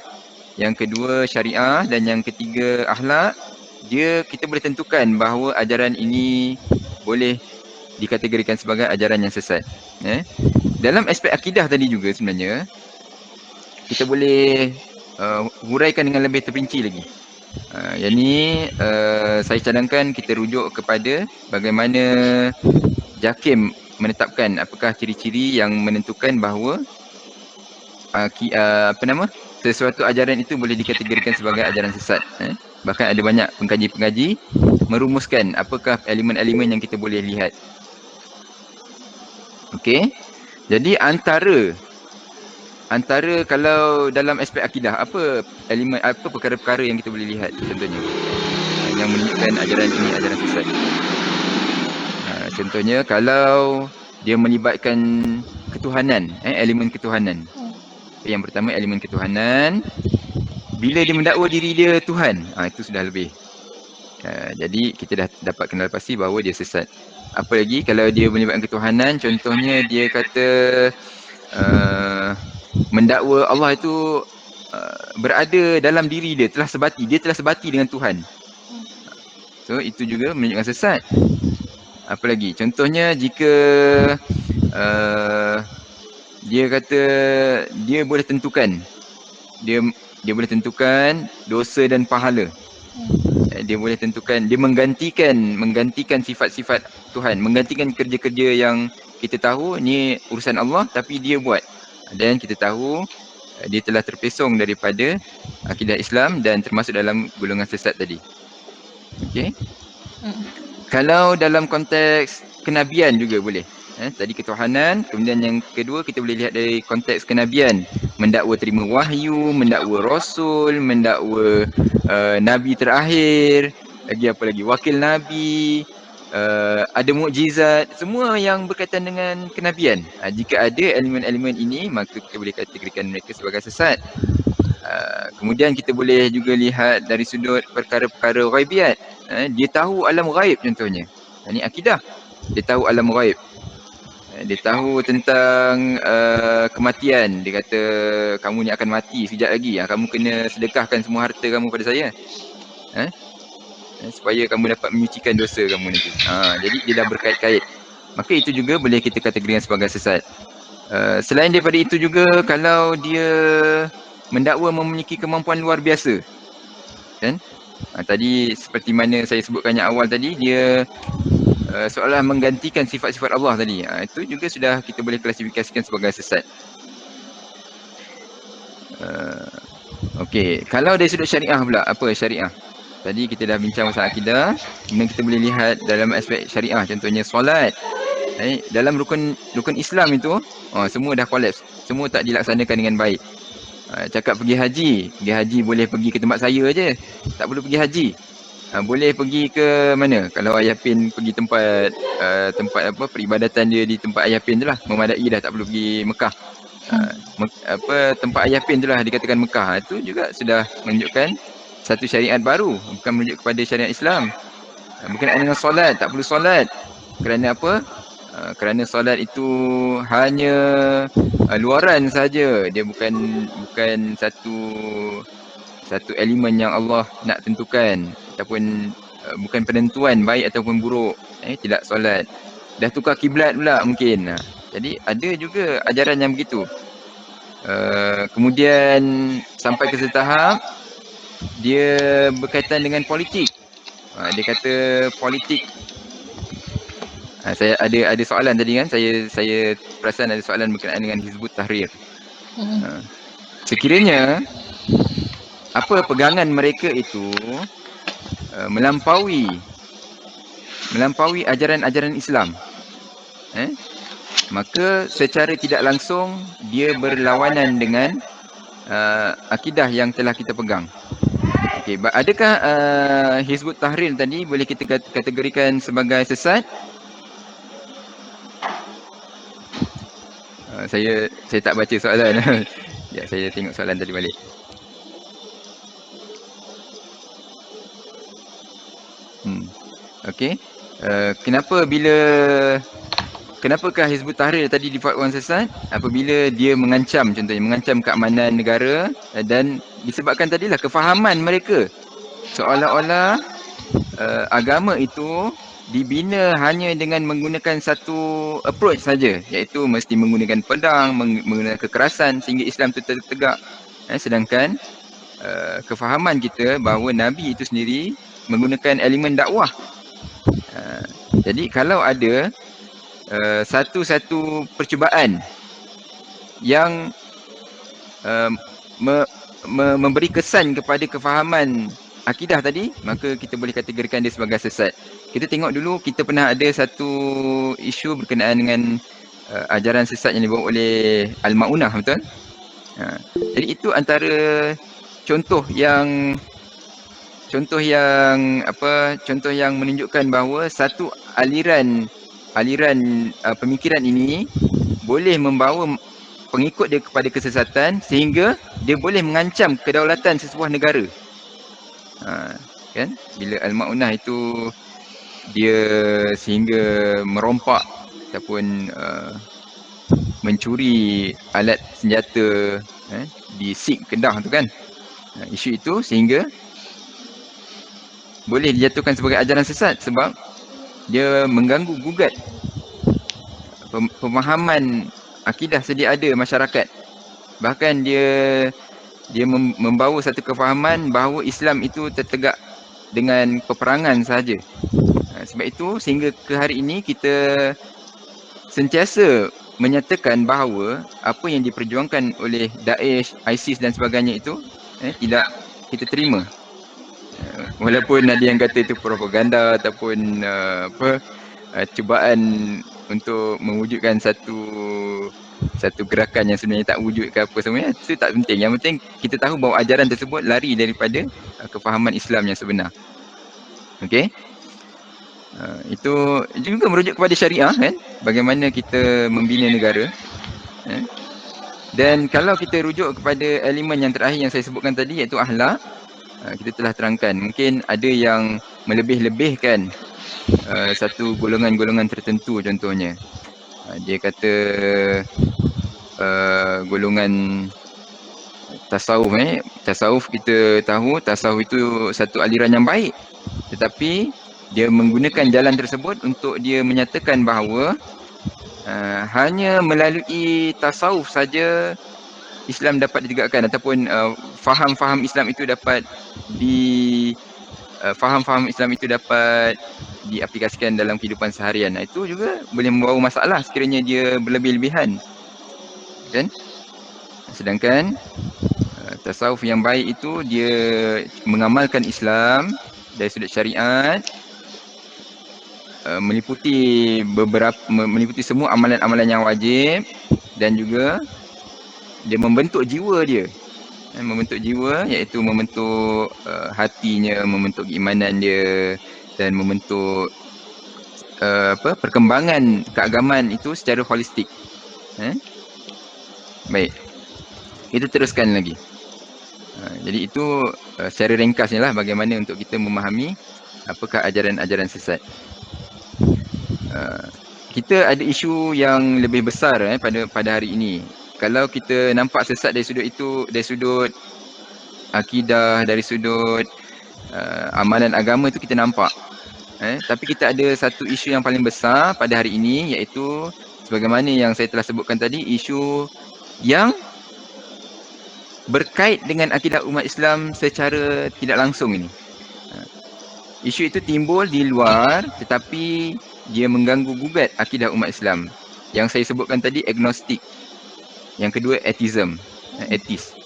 B: yang kedua syariah dan yang ketiga akhlak, kita boleh tentukan bahawa ajaran ini boleh dikategorikan sebagai ajaran yang sesat. Dalam aspek akidah tadi juga sebenarnya kita boleh huraikan dengan lebih terperinci lagi. Yang ni saya cadangkan kita rujuk kepada bagaimana JAKIM menetapkan apakah ciri-ciri yang menentukan bahawa sesuatu ajaran itu boleh dikategorikan sebagai ajaran sesat. Bahkan ada banyak pengkaji-pengkaji merumuskan apakah elemen-elemen yang kita boleh lihat. Okey. Jadi antara kalau dalam aspek akidah, apa perkara-perkara yang kita boleh lihat contohnya yang menunjukkan ajaran ini ajaran sesat. Contohnya kalau dia melibatkan ketuhanan, elemen ketuhanan. Yang pertama elemen ketuhanan. Bila dia mendakwa diri dia Tuhan, itu sudah lebih. Jadi kita dah dapat kenal pasti bahawa dia sesat. Apa lagi kalau dia melibatkan ketuhanan, contohnya dia kata mendakwa Allah itu berada dalam diri dia, telah sebati dengan Tuhan. So itu juga menunjukkan sesat. Apa lagi? Contohnya jika dia kata dia boleh tentukan dosa dan pahala. Dia boleh tentukan, dia menggantikan sifat-sifat Tuhan, menggantikan kerja-kerja yang kita tahu ni urusan Allah tapi dia buat. Dan kita tahu dia telah terpesong daripada akidah Islam dan termasuk dalam golongan sesat tadi. Okey. Kalau dalam konteks kenabian juga boleh. Tadi ketuhanan, kemudian yang kedua kita boleh lihat dari konteks kenabian. Mendakwa terima wahyu, mendakwa rasul, mendakwa nabi terakhir, lagi apa lagi, wakil nabi, ada mukjizat, semua yang berkaitan dengan kenabian. Jika ada elemen-elemen ini, maka kita boleh kategorikan mereka sebagai sesat. Kemudian kita boleh juga lihat dari sudut perkara-perkara ghaibiat. Dia tahu alam ghaib contohnya. Ini akidah. Dia tahu alam ghaib. Dia tahu tentang kematian. Dia kata kamu ni akan mati sekejap lagi. Kamu kena sedekahkan semua harta kamu pada saya. Supaya kamu dapat menyucikan dosa kamu nanti. Jadi dia dah berkait-kait. Maka itu juga boleh kita kategorikan sebagai sesat. Selain daripada itu juga, kalau dia mendakwa memiliki kemampuan luar biasa, kan? Tadi seperti mana saya sebutkan yang awal tadi, dia seolah menggantikan sifat-sifat Allah tadi. Itu juga sudah kita boleh klasifikasikan sebagai sesat. Okey, kalau dari sudut syariah pula, apa syariah? Tadi kita dah bincang pasal akidah, kemudian kita boleh lihat dalam aspek syariah, contohnya solat. Dalam rukun Islam itu, semua dah kolaps, semua tak dilaksanakan dengan baik. Cakap pergi haji boleh pergi ke tempat saya je, tak perlu pergi haji. boleh pergi ke mana? Kalau Ayah Pin pergi tempat tempat apa peribadatan dia di tempat Ayah Pin tu lah, memadai dah, tak perlu pergi Mekah. Tempat Ayah Pin tu lah dikatakan Mekah. Itu juga sudah menunjukkan satu syariat baru, bukan merujuk kepada syariat Islam. Berkenaan dengan solat, tak perlu solat. Kerana apa? Kerana solat itu hanya luaran saja. Dia bukan satu elemen yang Allah nak tentukan, ataupun bukan penentuan baik ataupun buruk. Tidak solat. Dah tukar kiblat pula mungkin. Jadi ada juga ajaran yang begitu. Kemudian sampai ke setahap dia berkaitan dengan politik. Dia kata politik. Saya ada soalan tadi kan, saya perasan ada soalan berkenaan dengan Hizbut Tahrir. Sekiranya apa pegangan mereka itu melampaui ajaran-ajaran Islam, maka secara tidak langsung dia berlawanan dengan akidah yang telah kita pegang. Okey, adakah Hizbut Tahrir tadi boleh kita kategorikan sebagai sesat? Saya tak baca soalan. Ya, saya tengok soalan tadi balik. Okey. Kenapakah Hizbut Tahrir tadi difatwakan sesat? Apabila dia mengancam, contohnya mengancam keamanan negara, dan disebabkan tadilah kefahaman mereka seolah-olah agama itu dibina hanya dengan menggunakan satu approach saja, iaitu mesti menggunakan pedang, menggunakan kekerasan sehingga Islam itu tegak. Sedangkan kefahaman kita bahawa Nabi itu sendiri menggunakan elemen dakwah. Jadi kalau ada satu percubaan yang memberi kesan kepada kefahaman akidah tadi, maka kita boleh kategorikan dia sebagai sesat. Kita tengok dulu, kita pernah ada satu isu berkenaan dengan ajaran sesat yang dibawa oleh Al-Ma'unah, betul? Jadi itu antara contoh yang menunjukkan bahawa satu aliran pemikiran ini boleh membawa pengikut dia kepada kesesatan sehingga dia boleh mengancam kedaulatan sesebuah negara. Kan? Bila Al-Ma'unah itu dia sehingga merompak ataupun mencuri alat senjata di Sikh Kedah tu kan. Isu itu sehingga boleh dijatuhkan sebagai ajaran sesat sebab dia mengganggu gugat pemahaman akidah sedia ada masyarakat. Bahkan dia membawa satu kefahaman bahawa Islam itu tertegak dengan peperangan sahaja. Sebab itu sehingga ke hari ini kita sentiasa menyatakan bahawa apa yang diperjuangkan oleh Daesh, ISIS dan sebagainya itu tidak kita terima. Walaupun ada yang kata itu propaganda ataupun cubaan untuk mewujudkan satu gerakan yang sebenarnya tak wujud ke apa sebenarnya, itu tak penting. Yang penting kita tahu bahawa ajaran tersebut lari daripada kefahaman Islam yang sebenar. Okey? Itu juga merujuk kepada syariah kan, bagaimana kita membina negara. Dan kalau kita rujuk kepada elemen yang terakhir yang saya sebutkan tadi, iaitu akhlak, kita telah terangkan mungkin ada yang melebih-lebihkan satu golongan-golongan tertentu. Contohnya dia kata golongan tasawuf. Tasawuf kita tahu tasawuf itu satu aliran yang baik, tetapi dia menggunakan jalan tersebut untuk dia menyatakan bahawa hanya melalui tasawuf saja Islam dapat ditegakkan, ataupun faham-faham Islam itu dapat diaplikasikan dalam kehidupan seharian. Itu juga boleh membawa masalah sekiranya dia berlebih-lebihan. Kan? Sedangkan tasawuf yang baik itu dia mengamalkan Islam dari sudut syariat, meliputi semua amalan-amalan yang wajib, dan juga dia membentuk jiwa dia membentuk jiwa, iaitu membentuk hatinya, membentuk keimanan dia dan membentuk perkembangan keagamaan itu secara holistik. Baik, kita teruskan lagi. Jadi itu secara ringkasnya lah bagaimana untuk kita memahami apakah ajaran-ajaran sesat. Kita ada isu yang lebih besar pada hari ini. Kalau kita nampak sesat dari sudut itu, dari sudut akidah, dari sudut amalan agama itu kita nampak. Tapi kita ada satu isu yang paling besar pada hari ini, iaitu sebagaimana yang saya telah sebutkan tadi, isu yang berkait dengan akidah umat Islam secara tidak langsung ini. Isu itu timbul di luar tetapi dia mengganggu gugat akidah umat Islam. Yang saya sebutkan tadi agnostik. Yang kedua atheism, atheist.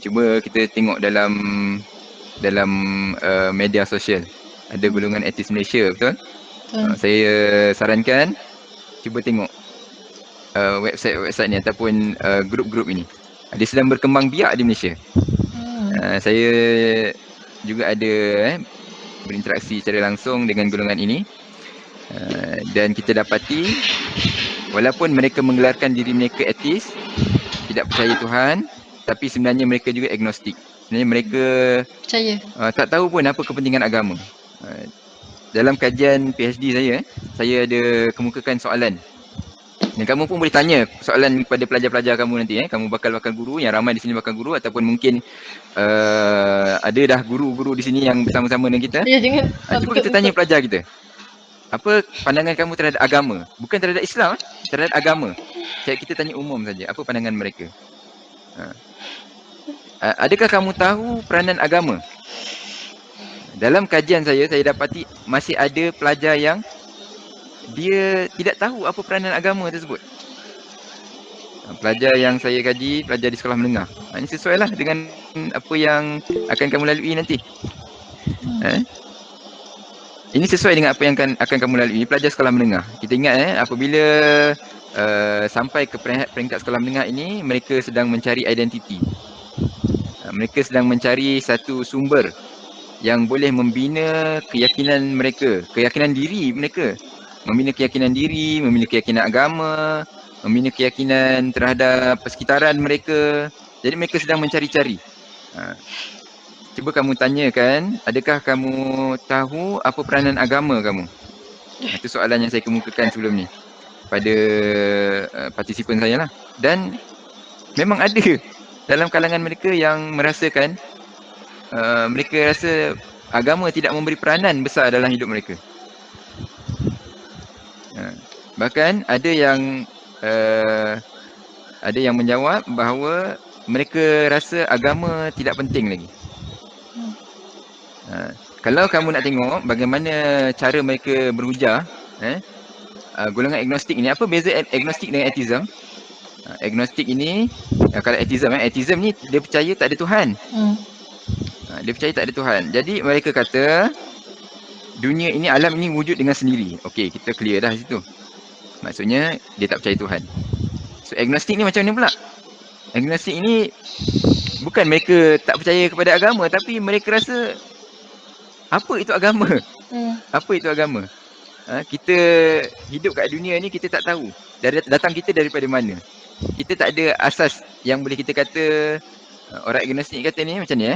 B: Cuba kita tengok dalam media sosial. Ada golongan atheist Malaysia, betul? Saya sarankan cuba tengok website ni ataupun grup-grup ini. Dia sedang berkembang biak di Malaysia. Saya juga ada berinteraksi secara langsung dengan golongan ini. Dan kita dapati walaupun mereka menggelarkan diri mereka ateis, tidak percaya Tuhan, tapi sebenarnya mereka juga agnostik. Sebenarnya mereka
A: Percaya.
B: tak tahu pun apa kepentingan agama. Dalam kajian PhD saya ada kemukakan soalan. Dan kamu pun boleh tanya soalan kepada pelajar-pelajar kamu nanti. Kamu bakal guru, yang ramai di sini bakal guru, ataupun mungkin ada dah guru-guru di sini yang bersama-sama dengan kita.
A: Ya, jangan.
B: Cuba kita tanya pelajar kita. Apa pandangan kamu terhadap agama? Bukan terhadap Islam, terhadap agama. Kita tanya umum saja. Apa pandangan mereka? Adakah kamu tahu peranan agama? Dalam kajian saya dapati masih ada pelajar yang dia tidak tahu apa peranan agama tersebut. Pelajar yang saya kaji, pelajar di sekolah menengah. Ini sesuai lah dengan apa yang akan kamu lalui nanti. Ini sesuai dengan apa yang akan kamu lalui, pelajar sekolah menengah. Kita ingat apabila sampai ke peringkat sekolah menengah ini, mereka sedang mencari identiti. Mereka sedang mencari satu sumber yang boleh membina keyakinan mereka, keyakinan diri mereka. Membina keyakinan diri, membina keyakinan agama, membina keyakinan terhadap persekitaran mereka. Jadi mereka sedang mencari-cari. Cuba kamu tanyakan, adakah kamu tahu apa peranan agama kamu? Itu soalan yang saya kemukakan sebelum ni pada partisipan saya lah. Dan memang ada dalam kalangan mereka yang merasakan mereka rasa agama tidak memberi peranan besar dalam hidup mereka. Bahkan ada yang menjawab bahawa mereka rasa agama tidak penting lagi. Kalau kamu nak tengok bagaimana cara mereka berhujah, golongan agnostik ni, apa beza agnostik dengan atheism? Agnostik ini, kalau atheism ni dia percaya tak ada Tuhan. Dia percaya tak ada Tuhan. Jadi mereka kata dunia ini, alam ini wujud dengan sendiri. Okey, kita clear dah situ. Maksudnya dia tak percaya Tuhan. So agnostik ni macam mana pula? Agnostik ini bukan mereka tak percaya kepada agama, tapi mereka rasa apa itu agama? Apa itu agama? Kita hidup kat dunia ni kita tak tahu datang kita daripada mana. Kita tak ada asas yang boleh kita kata, orang agnostik kata ni macam ni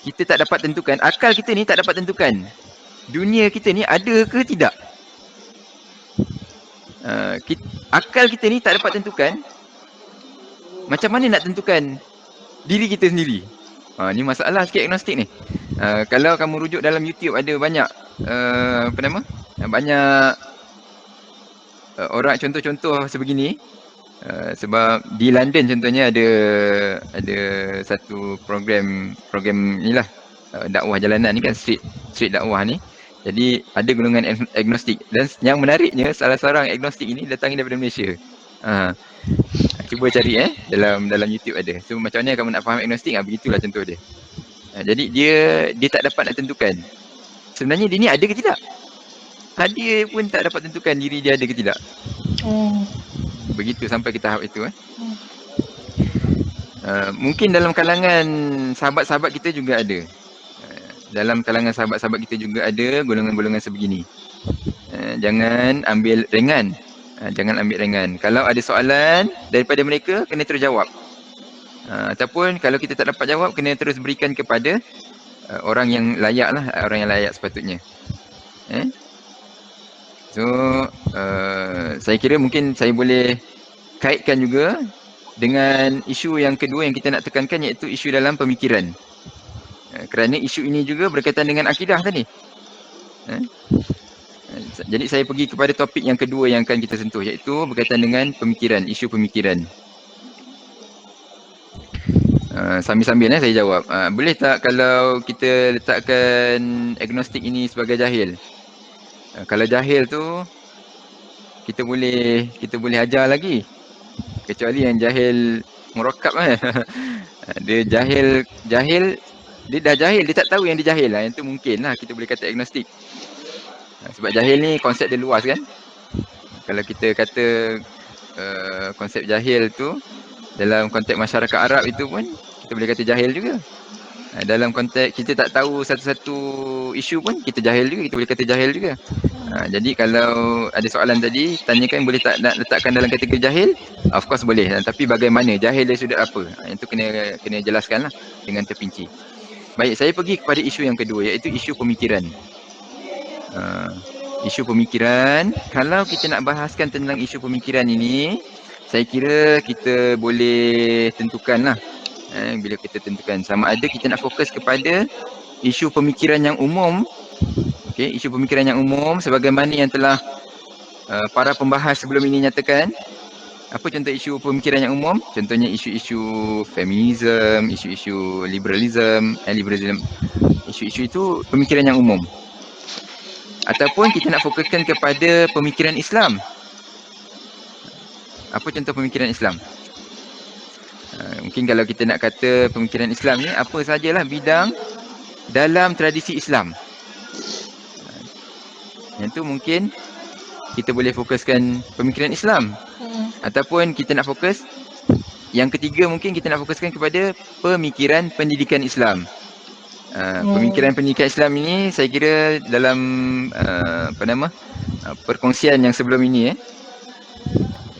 B: kita tak dapat tentukan, akal kita ni tak dapat tentukan dunia kita ni ada ke tidak. Akal kita ni tak dapat tentukan macam mana nak tentukan diri kita sendiri. Ni masalah sikit agnostik ni. Kalau kamu rujuk dalam YouTube ada banyak banyak orang contoh-contoh sebegini. Sebab di London contohnya ada satu program inilah dakwah jalanan ni kan, street dakwah ni. Jadi ada golongan agnostik, dan yang menariknya salah seorang agnostik ini datang daripada Malaysia. Cuba cari dalam YouTube ada. So macam mana kamu nak faham agnostik, begitulah contoh dia. Jadi dia tak dapat nak tentukan sebenarnya dia ni ada ke tidak. Dia pun tak dapat tentukan diri dia ada ke tidak. Begitu sampai ke tahap itu. Mungkin dalam kalangan sahabat-sahabat kita juga ada. Dalam kalangan sahabat-sahabat kita juga ada golongan-golongan sebegini. Jangan ambil ringan. Jangan ambil ringan. Kalau ada soalan daripada mereka, kena terus jawab. Ataupun kalau kita tak dapat jawab, kena terus berikan kepada orang yang layak lah, orang yang layak sepatutnya. So, saya kira mungkin saya boleh kaitkan juga dengan isu yang kedua yang kita nak tekankan, iaitu isu dalam pemikiran. Kerana isu ini juga berkaitan dengan akidah tadi. Jadi saya pergi kepada topik yang kedua yang akan kita sentuh, iaitu berkaitan dengan pemikiran, isu pemikiran. Sambil-sambil saya jawab. Boleh tak kalau kita letakkan agnostik ini sebagai jahil? Kalau jahil tu kita boleh ajar lagi. Kecuali yang jahil murakkab dia jahil dia dah jahil, dia tak tahu yang dia jahil lah. Yang tu mungkin lah kita boleh kata agnostik. Sebab jahil ni konsep dia luas kan. Kalau kita kata konsep jahil tu dalam konteks masyarakat Arab itu pun kita boleh kata jahil juga. Dalam konteks kita tak tahu satu-satu isu pun kita jahil juga, kita boleh kata jahil juga. Jadi kalau ada soalan tadi, tanyakan boleh tak nak letakkan dalam kategori jahil? Of course boleh. Tapi bagaimana? Jahil dari sudut apa? Yang tu kena jelaskan lah dengan terpinci. Baik, saya pergi kepada isu yang kedua, iaitu isu pemikiran. Isu pemikiran, kalau kita nak bahaskan tentang isu pemikiran ini, saya kira kita boleh tentukan lah. Bila kita tentukan sama ada kita nak fokus kepada isu pemikiran yang umum. Okey, isu pemikiran yang umum sebagaimana yang telah para pembahas sebelum ini nyatakan. Apa contoh isu pemikiran yang umum? Contohnya isu-isu feminism, isu-isu liberalism, isu-isu itu pemikiran yang umum. Ataupun kita nak fokuskan kepada pemikiran Islam. Apa contoh pemikiran Islam? Mungkin kalau kita nak kata pemikiran Islam ni, apa sajalah bidang dalam tradisi Islam. Yang tu mungkin kita boleh fokuskan pemikiran Islam. Ataupun kita nak fokus, yang ketiga mungkin kita nak fokuskan kepada pemikiran pendidikan Islam. Pemikiran pendidikan Islam ini saya kira dalam perkongsian yang sebelum ini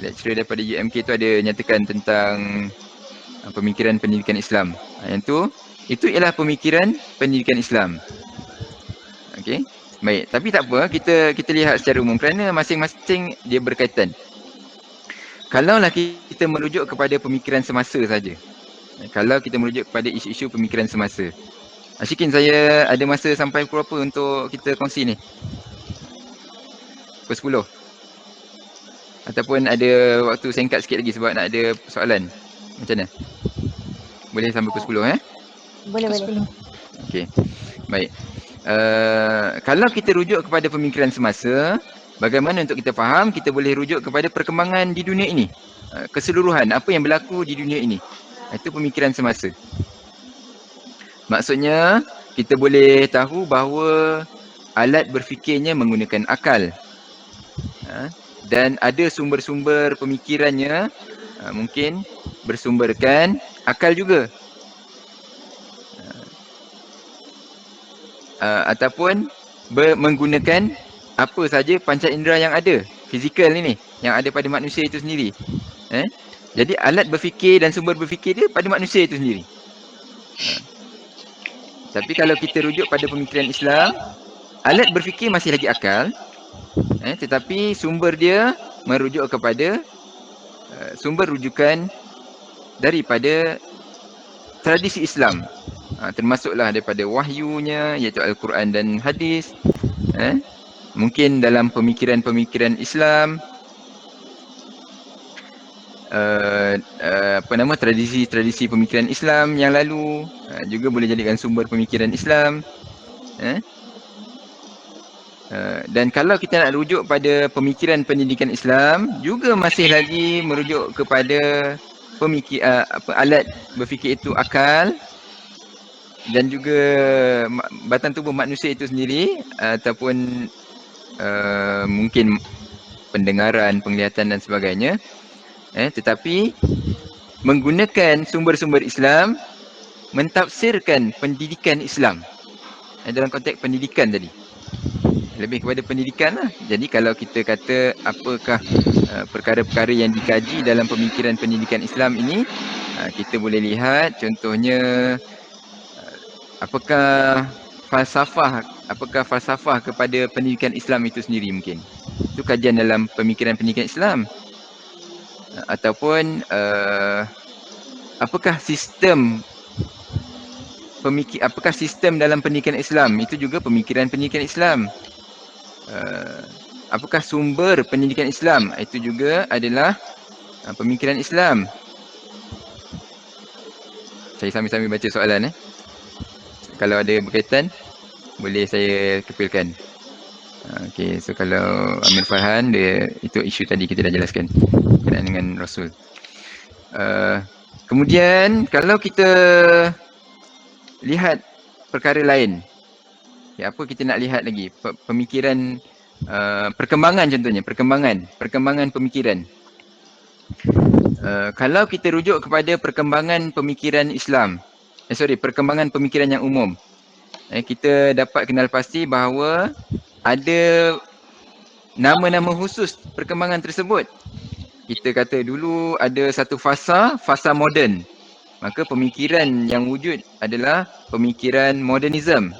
B: lecturer daripada UMK tu ada nyatakan tentang pemikiran pendidikan Islam. Itu ialah pemikiran pendidikan Islam. Okey. Baik, tapi tak apa, kita lihat secara umum kerana masing-masing dia berkaitan. Kalaulah kita merujuk kepada pemikiran semasa saja. Kalau kita merujuk kepada isu-isu pemikiran semasa. Asyikin, saya ada masa sampai pukul berapa untuk kita kongsi ni? Pukul 10? Ataupun ada waktu singkat sikit lagi sebab nak ada soalan? Macam mana? Boleh sampai pukul 10
D: Boleh.
B: Okey. Baik. Kalau kita rujuk kepada pemikiran semasa, bagaimana untuk kita faham? Kita boleh rujuk kepada perkembangan di dunia ini. Keseluruhan apa yang berlaku di dunia ini. Itu pemikiran semasa. Maksudnya, kita boleh tahu bahawa alat berfikirnya menggunakan akal. Dan ada sumber-sumber pemikirannya mungkin bersumberkan akal juga. Ataupun menggunakan apa saja panca indera yang ada, fizikal ini, yang ada pada manusia itu sendiri. Jadi alat berfikir dan sumber berfikir dia pada manusia itu sendiri. Tapi kalau kita rujuk pada pemikiran Islam, alat berfikir masih lagi akal, tetapi sumber dia merujuk kepada sumber rujukan daripada tradisi Islam. Termasuklah daripada wahyunya, iaitu Al-Quran dan hadis. Mungkin dalam pemikiran-pemikiran Islam, tradisi pemikiran Islam yang lalu juga boleh jadikan sumber pemikiran Islam. Dan kalau kita nak rujuk pada pemikiran pendidikan Islam, juga masih lagi merujuk kepada alat berfikir itu akal dan juga batang tubuh manusia itu sendiri, ataupun mungkin pendengaran, penglihatan dan sebagainya. Tetapi menggunakan sumber-sumber Islam mentafsirkan pendidikan Islam. Dalam konteks pendidikan tadi. Lebih kepada pendidikan lah. Jadi kalau kita kata apakah perkara-perkara yang dikaji dalam pemikiran pendidikan Islam ini, kita boleh lihat contohnya apakah falsafah kepada pendidikan Islam itu sendiri mungkin. Itu kajian dalam pemikiran pendidikan Islam. Ataupun apakah sistem dalam pendidikan Islam, itu juga pemikiran pendidikan Islam. Apakah sumber pendidikan Islam, itu juga adalah pemikiran Islam. Saya sambil-sambil baca soalan. Kalau ada berkaitan, boleh saya kepilkan. Okey, so kalau Amir Farhan, itu isu tadi kita dah jelaskan berkenaan dengan Rasul. Kemudian kalau kita lihat perkara lain, apa kita nak lihat lagi? Pemikiran, perkembangan contohnya, perkembangan pemikiran. Kalau kita rujuk kepada perkembangan pemikiran Islam, perkembangan pemikiran yang umum, kita dapat kenal pasti bahawa ada nama-nama khusus perkembangan tersebut. Kita kata dulu ada satu fasa moden. Maka pemikiran yang wujud adalah pemikiran modernism.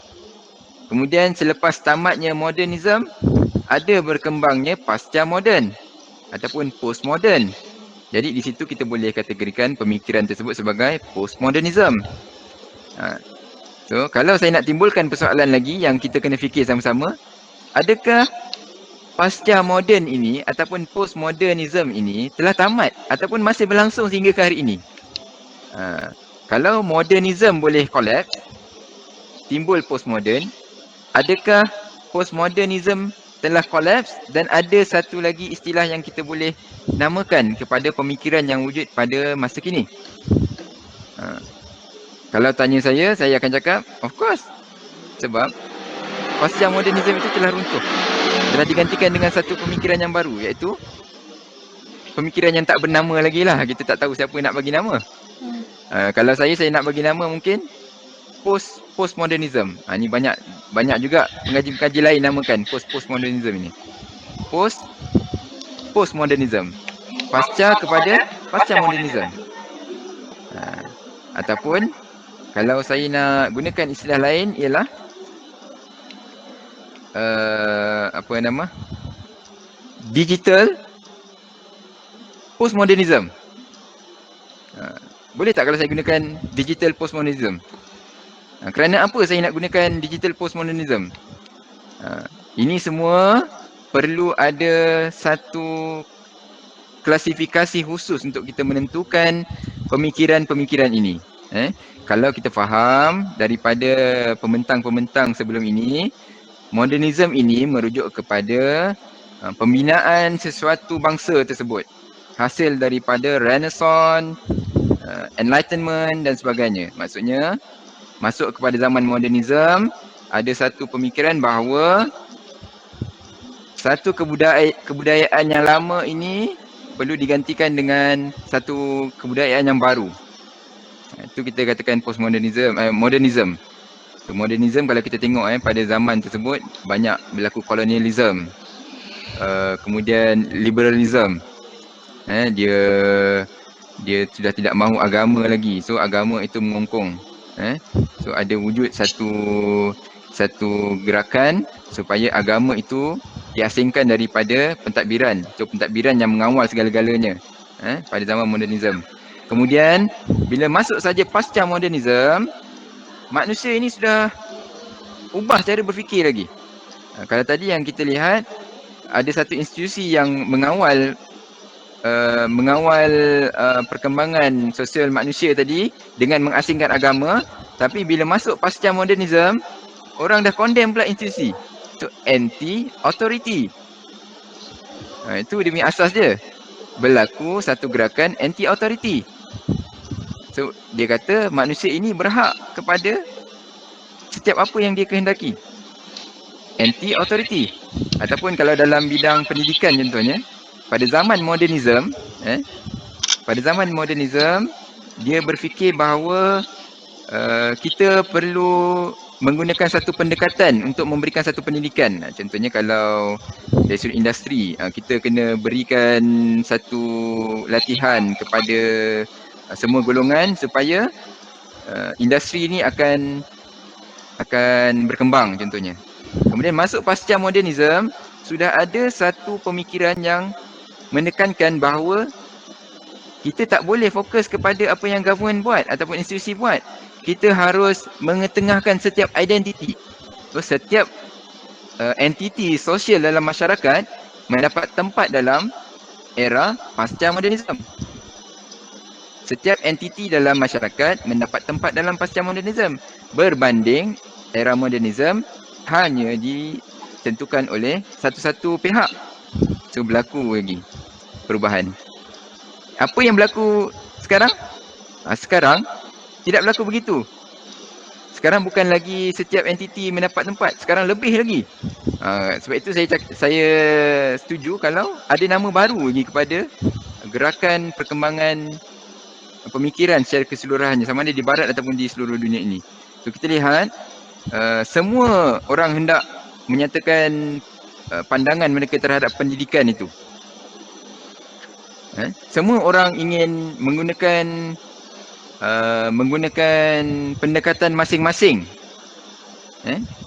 B: Kemudian selepas tamatnya modernism, ada berkembangnya pasca moden ataupun postmodern. Jadi di situ kita boleh kategorikan pemikiran tersebut sebagai postmodernism. So kalau saya nak timbulkan persoalan lagi yang kita kena fikir sama-sama, adakah pasca moden ini ataupun postmodernism ini telah tamat ataupun masih berlangsung sehingga ke hari ini? Kalau modernism boleh collapse, timbul postmodern, adakah postmodernism telah collapse dan ada satu lagi istilah yang kita boleh namakan kepada pemikiran yang wujud pada masa kini? Kalau tanya saya akan cakap, of course. Sebab pasca modernism itu telah runtuh. Telah digantikan dengan satu pemikiran yang baru, iaitu pemikiran yang tak bernama lagi lah. Kita tak tahu siapa nak bagi nama. Kalau saya nak bagi nama mungkin postmodernism. Ini banyak juga pengaji-pengaji lain namakan postmodernism ini. Postmodernism. Pasca modernism. Ataupun kalau saya nak gunakan istilah lain ialah digital postmodernism. Boleh tak kalau saya gunakan digital postmodernism? Kerana apa saya nak gunakan digital postmodernism? Ini semua perlu ada satu klasifikasi khusus untuk kita menentukan pemikiran-pemikiran ini. Kalau kita faham daripada pembentang-pembentang sebelum ini, modernism ini merujuk kepada pembinaan sesuatu bangsa tersebut. Hasil daripada Renaissance, Enlightenment dan sebagainya. Maksudnya, masuk kepada zaman modernism, ada satu pemikiran bahawa satu kebudayaan yang lama ini perlu digantikan dengan satu kebudayaan yang baru. Itu kita katakan modernism. So, modernism kalau kita tengok pada zaman tersebut banyak berlaku kolonialism. Kemudian liberalism. Dia sudah tidak mahu agama lagi. So agama itu mengongkong. So ada wujud satu gerakan supaya agama itu diasingkan daripada pentadbiran. So pentadbiran yang mengawal segala-galanya pada zaman modernism. Kemudian bila masuk saja pasca modernism, manusia ini sudah ubah cara berfikir lagi. Kalau tadi yang kita lihat ada satu institusi yang mengawal perkembangan sosial manusia tadi dengan mengasingkan agama, tapi bila masuk pasca modernism, orang dah condemn pula institusi. Itu anti-authority. Itu dia punya asas dia. Berlaku satu gerakan anti-authority. So, dia kata manusia ini berhak kepada setiap apa yang dia kehendaki. Anti-authority. Ataupun kalau dalam bidang pendidikan contohnya, pada zaman modernism, pada zaman modernism, dia berfikir bahawa kita perlu menggunakan satu pendekatan untuk memberikan satu pendidikan. Contohnya kalau dari sudut industri, kita kena berikan satu latihan kepada semua golongan supaya industri ni akan berkembang contohnya. Kemudian masuk pasca modernism, sudah ada satu pemikiran yang menekankan bahawa kita tak boleh fokus kepada apa yang government buat ataupun institusi buat. Kita harus mengetengahkan setiap identiti. So, setiap entiti sosial dalam masyarakat mendapat tempat dalam era pasca modernism. Setiap entiti dalam masyarakat mendapat tempat dalam pasca modernism. Berbanding era modernism hanya ditentukan oleh satu-satu pihak. So berlaku lagi perubahan. Apa yang berlaku sekarang? Sekarang tidak berlaku begitu. Sekarang bukan lagi setiap entiti mendapat tempat. Sekarang lebih lagi. Sebab itu saya setuju kalau ada nama baru lagi kepada gerakan perkembangan pemikiran secara keseluruhannya, sama ada di barat ataupun di seluruh dunia ini. So kita lihat semua orang hendak menyatakan pandangan mereka terhadap pendidikan itu. Semua orang ingin menggunakan pendekatan masing-masing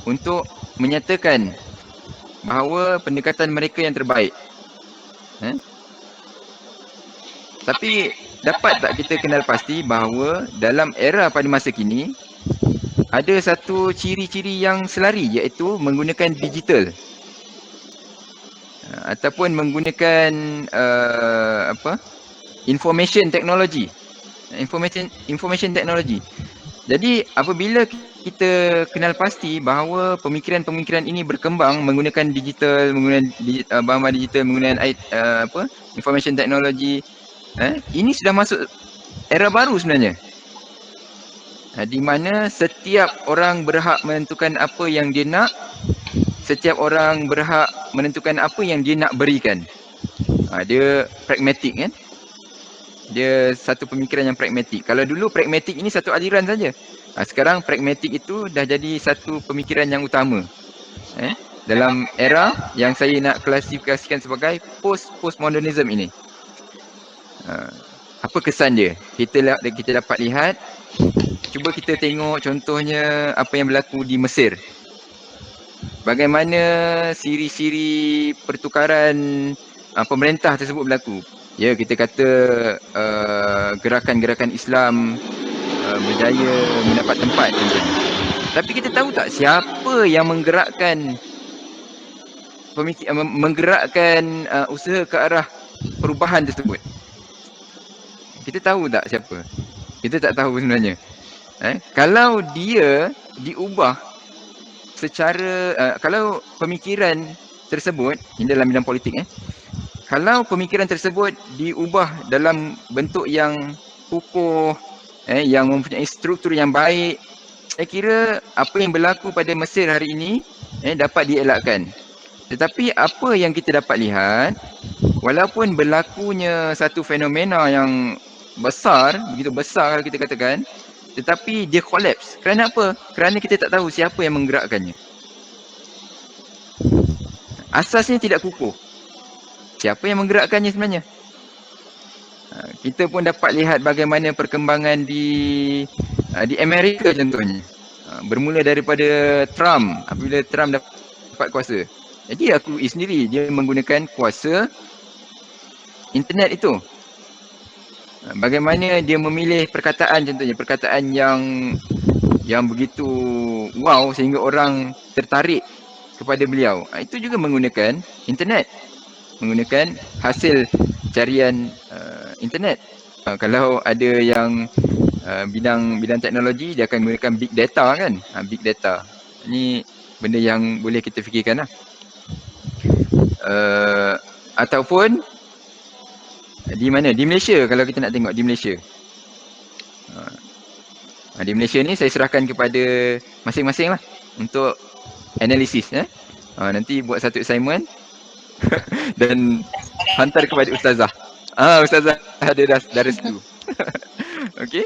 B: untuk menyatakan bahawa pendekatan mereka yang terbaik. Tapi dapat tak kita kenal pasti bahawa dalam era pada masa kini ada satu ciri-ciri yang selari, iaitu menggunakan digital ataupun menggunakan information technology. Information technology. Jadi apabila kita kenal pasti bahawa pemikiran-pemikiran ini berkembang menggunakan digital, menggunakan bahan-bahan digital, menggunakan information technology, ini sudah masuk era baru sebenarnya. Di mana setiap orang berhak menentukan apa yang dia nak, setiap orang berhak menentukan apa yang dia nak berikan. Dia pragmatik kan? Dia satu pemikiran yang pragmatik. Kalau dulu pragmatik ini satu aliran saja. Sekarang pragmatik itu dah jadi satu pemikiran yang utama. Dalam era yang saya nak klasifikasikan sebagai postmodernism ini. Apa kesan dia? Kita dapat lihat. Cuba kita tengok contohnya apa yang berlaku di Mesir. Bagaimana siri-siri pertukaran pemerintah tersebut berlaku. Ya, kita kata gerakan-gerakan Islam berjaya mendapat tempat contohnya. Tapi kita tahu tak siapa yang menggerakkan usaha ke arah perubahan tersebut? Kita tahu tak siapa? Kita tak tahu sebenarnya. Kalau dia diubah secara kalau pemikiran tersebut ini dalam bidang politik kalau pemikiran tersebut diubah dalam bentuk yang kukuh, yang mempunyai struktur yang baik, saya kira apa yang berlaku pada Mesir hari ini dapat dielakkan. Tetapi apa yang kita dapat lihat, walaupun berlakunya satu fenomena yang besar, begitu besar kalau kita katakan, tetapi dia collapse. Kerana apa? Kerana kita tak tahu siapa yang menggerakkannya. Asasnya tidak kukuh. Siapa yang menggerakkannya sebenarnya? Kita pun dapat lihat bagaimana perkembangan di Amerika contohnya. Bermula daripada Trump, apabila Trump dapat kuasa. Jadi akui sendiri dia menggunakan kuasa internet itu. Bagaimana dia memilih perkataan contohnya, perkataan yang begitu wow sehingga orang tertarik kepada beliau. Itu juga menggunakan internet. Menggunakan hasil carian internet. Kalau ada yang bidang teknologi, dia akan menggunakan big data kan. Big data. Ini benda yang boleh kita fikirkan lah. Ataupun di mana? Di Malaysia, kalau kita nak tengok di Malaysia. Di Malaysia ni saya serahkan kepada masing-masing lah untuk analisis. Nanti buat satu assignment dan hantar kepada ustazah. Ustazah ada dah restu. Okey.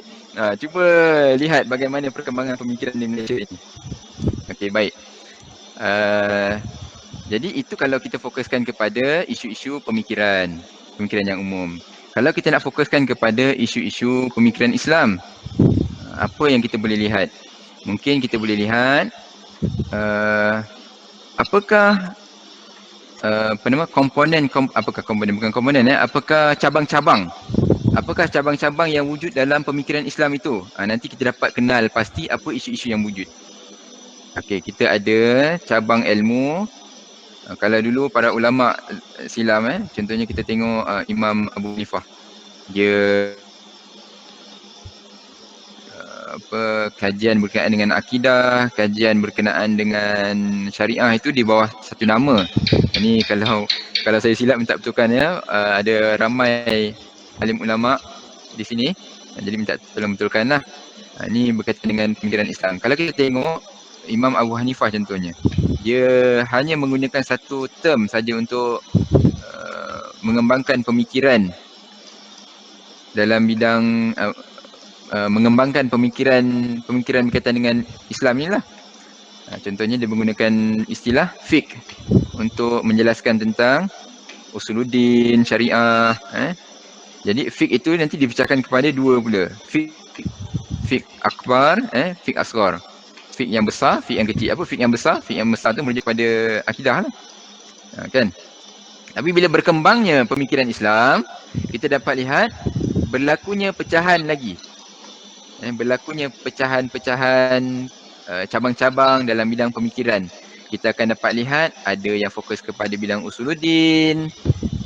B: Cuba lihat bagaimana perkembangan pemikiran di Malaysia ini. Okey, baik. Jadi itu kalau kita fokuskan kepada isu-isu pemikiran yang umum. Kalau kita nak fokuskan kepada isu-isu pemikiran Islam, apa yang kita boleh lihat? Mungkin kita boleh lihat apakah apakah cabang-cabang yang wujud dalam pemikiran Islam itu. Nanti kita dapat kenal pasti apa isu-isu yang wujud. Okey, kita ada cabang ilmu. Kalau dulu para ulama silam, contohnya kita tengok Imam Abu Hanifah. Dia kajian berkenaan dengan akidah, kajian berkenaan dengan syariah itu di bawah satu nama. Ini kalau saya silap minta betulkan ya, ada ramai alim ulama di sini. Jadi minta tolong betulkanlah. Ini berkaitan dengan pemikiran Islam. Kalau kita tengok Imam Abu Hanifah contohnya, dia hanya menggunakan satu term saja untuk mengembangkan pemikiran dalam bidang mengembangkan pemikiran berkaitan dengan Islam ni lah. Contohnya dia menggunakan istilah fiqh untuk menjelaskan tentang usuluddin, syariah. Jadi fiqh itu nanti dipecahkan kepada dua pula. Fiqh akbar, fiqh asghar. Fiqh yang besar, fiqh yang kecil. Apa fiqh yang besar? Fiqh yang besar tu merujuk pada akidah lah. Kan? Tapi bila berkembangnya pemikiran Islam, kita dapat lihat berlakunya pecahan lagi. Berlakunya pecahan-pecahan cabang-cabang dalam bidang pemikiran. Kita akan dapat lihat ada yang fokus kepada bidang usuluddin,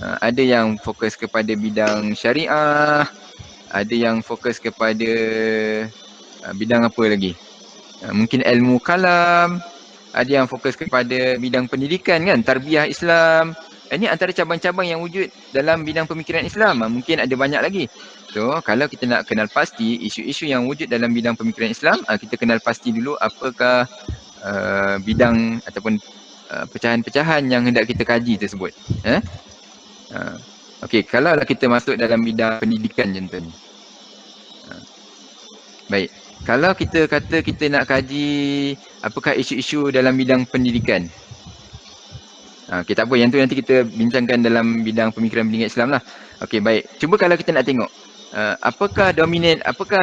B: ada yang fokus kepada bidang syariah, ada yang fokus kepada bidang apa lagi? Mungkin ilmu kalam, ada yang fokus kepada bidang pendidikan kan, tarbiyah Islam. Ini antara cabang-cabang yang wujud dalam bidang pemikiran Islam. Mungkin ada banyak lagi. So, kalau kita nak kenal pasti isu-isu yang wujud dalam bidang pemikiran Islam, kita kenal pasti dulu apakah bidang ataupun pecahan-pecahan yang hendak kita kaji tersebut. Okey, kalau kita masuk dalam bidang pendidikan contohnya. Baik. Kalau kita kata kita nak kaji apakah isu-isu dalam bidang pendidikan. Okay, tak apa. Yang tu nanti kita bincangkan dalam bidang pemikiran Islam lah. Okey, baik. Cuba kalau kita nak tengok. Apakah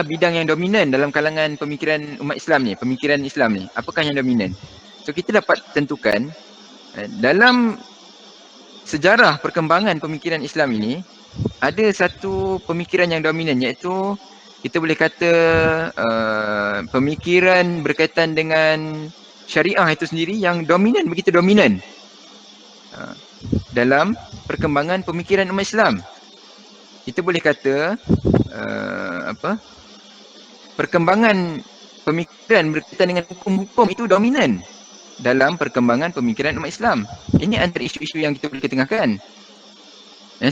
B: bidang yang dominan dalam kalangan pemikiran umat Islam ni, pemikiran Islam ni, apakah yang dominan? So kita dapat tentukan dalam sejarah perkembangan pemikiran Islam ini ada satu pemikiran yang dominan, iaitu kita boleh kata pemikiran berkaitan dengan syariah itu sendiri yang dominan, begitu dominan dalam perkembangan pemikiran umat Islam. Kita boleh kata perkembangan pemikiran berkaitan dengan hukum-hukum itu dominan dalam perkembangan pemikiran umat Islam. Ini antara isu-isu yang kita boleh ketengahkan.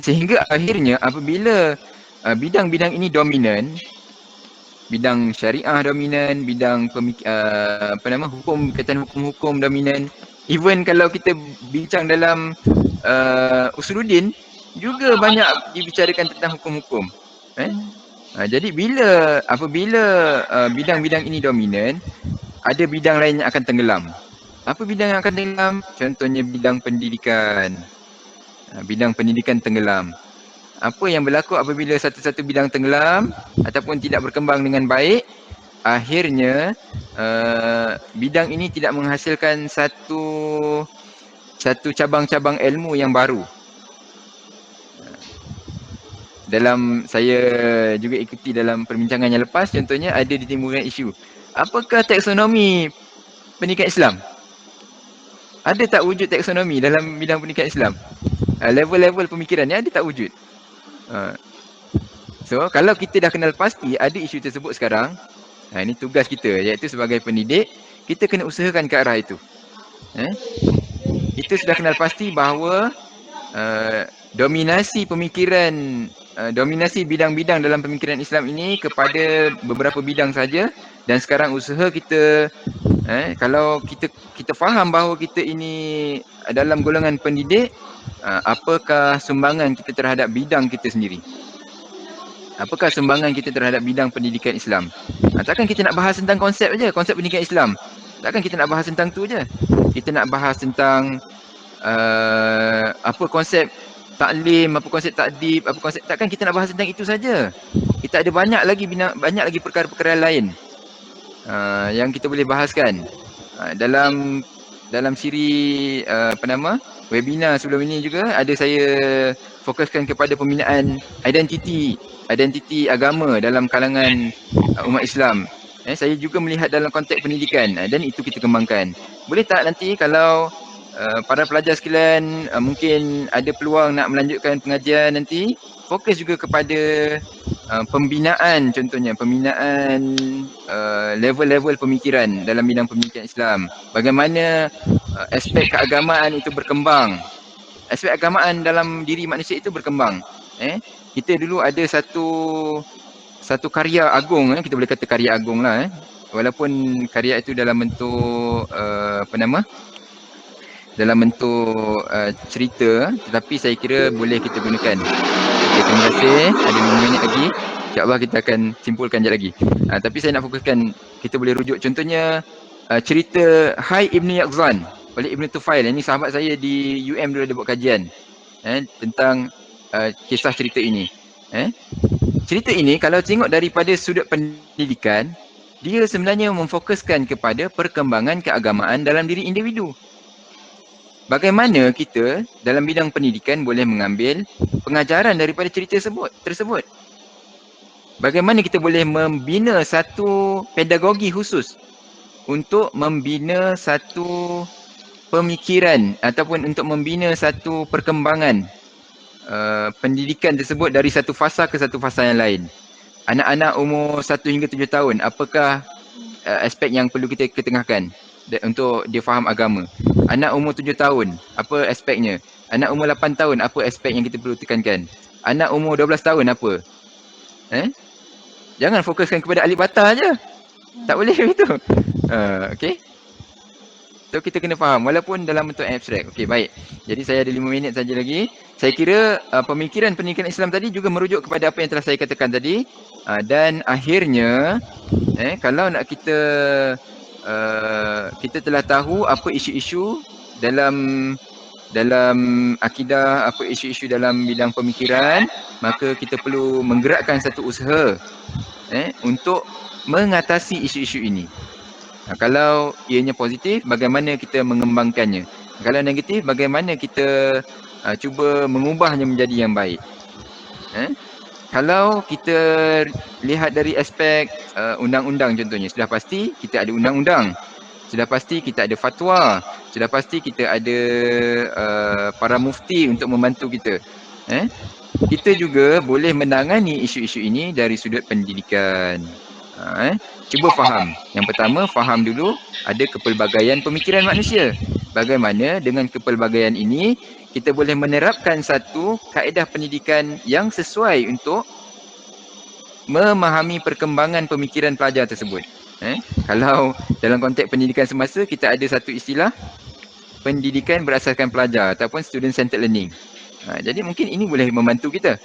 B: Sehingga akhirnya apabila bidang-bidang ini dominan, bidang syariah dominan, bidang hukum berkaitan hukum-hukum dominan. Even kalau kita bincang dalam usuluddin juga banyak dibicarakan tentang hukum-hukum. Jadi apabila bidang-bidang ini dominan, ada bidang lain yang akan tenggelam. Apa bidang yang akan tenggelam? Contohnya bidang pendidikan. Bidang pendidikan tenggelam. Apa yang berlaku apabila satu-satu bidang tenggelam ataupun tidak berkembang dengan baik, akhirnya bidang ini tidak menghasilkan satu cabang-cabang ilmu yang baru. Dalam saya juga ikuti dalam perbincangan yang lepas, contohnya ada ditimbulkan isu, apakah taksonomi pendidikan Islam? Ada tak wujud taksonomi dalam bidang pendidikan Islam? Level-level pemikiran ni ada tak wujud? So, kalau kita dah kenal pasti ada isu tersebut sekarang, ini tugas kita, iaitu sebagai pendidik, kita kena usahakan ke arah itu. Kita sudah kenal pasti bahawa dominasi pemikiran, dominasi bidang-bidang dalam pemikiran Islam ini kepada beberapa bidang saja, dan sekarang usaha kita, kalau kita kita faham bahawa kita ini dalam golongan pendidik, apakah sumbangan kita terhadap bidang kita sendiri? Apakah sumbangan kita terhadap bidang pendidikan Islam? Takkan kita nak bahas tentang konsep je, konsep pendidikan Islam. Takkan kita nak bahas tentang tu je. Kita nak bahas tentang apa konsep taklim, apa konsep takdib, apa konsep, takkan kita nak bahas tentang itu saja. Kita ada banyak lagi perkara-perkara lain yang kita boleh bahaskan. Dalam siri webinar sebelum ini juga ada saya fokuskan kepada pembinaan identiti agama dalam kalangan umat Islam. Saya juga melihat dalam konteks pendidikan dan itu kita kembangkan. Boleh tak nanti kalau para pelajar sekalian mungkin ada peluang nak melanjutkan pengajian nanti, fokus juga kepada pembinaan, contohnya pembinaan level-level pemikiran dalam bidang pendidikan Islam. Bagaimana aspek keagamaan itu berkembang. Aspek agamaan dalam diri manusia itu berkembang. Kita dulu ada satu karya agung, kita boleh kata karya agung lah. Walaupun karya itu dalam bentuk dalam bentuk cerita, tetapi saya kira boleh kita gunakan. Okay, terima kasih. Ada 5 minit lagi. InsyaAllah kita akan simpulkan sekejap lagi. Tapi saya nak fokuskan, kita boleh rujuk contohnya cerita Hai Ibn Yaqzan oleh Ibn Tufail. Ini sahabat saya di UM dulu ada buat kajian tentang kisah cerita ini. Cerita ini kalau tengok daripada sudut pendidikan, dia sebenarnya memfokuskan kepada perkembangan keagamaan dalam diri individu. Bagaimana kita dalam bidang pendidikan boleh mengambil pengajaran daripada cerita tersebut. Bagaimana kita boleh membina satu pedagogi khusus untuk membina satu pemikiran ataupun untuk membina satu perkembangan pendidikan tersebut dari satu fasa ke satu fasa yang lain. Anak-anak umur 1 hingga 7 tahun, apakah aspek yang perlu kita ketengahkan untuk dia faham agama? Anak umur 7 tahun, apa aspeknya? Anak umur 8 tahun, apa aspek yang kita perlu tekankan? Anak umur 12 tahun apa? Jangan fokuskan kepada alif bata je. Tak boleh begitu. Okay. So kita kena faham walaupun dalam bentuk abstrak. Okey, baik. Jadi saya ada 5 minit saja lagi. Saya kira pemikiran pendidikan Islam tadi juga merujuk kepada apa yang telah saya katakan tadi. Dan akhirnya kalau nak kita telah tahu apa isu-isu dalam akidah, apa isu-isu dalam bidang pemikiran, maka kita perlu menggerakkan satu usaha untuk mengatasi isu-isu ini. Kalau ianya positif, bagaimana kita mengembangkannya? Kalau negatif, bagaimana kita cuba mengubahnya menjadi yang baik? Kalau kita lihat dari aspek undang-undang contohnya, sudah pasti kita ada undang-undang. Sudah pasti kita ada fatwa. Sudah pasti kita ada para mufti untuk membantu kita. Kita juga boleh menangani isu-isu ini dari sudut pendidikan. Cuba faham. Yang pertama, faham dulu ada kepelbagaian pemikiran manusia. Bagaimana dengan kepelbagaian ini kita boleh menerapkan satu kaedah pendidikan yang sesuai untuk memahami perkembangan pemikiran pelajar tersebut. Kalau dalam konteks pendidikan semasa, kita ada satu istilah pendidikan berasaskan pelajar ataupun student centered learning. Jadi mungkin ini boleh membantu kita.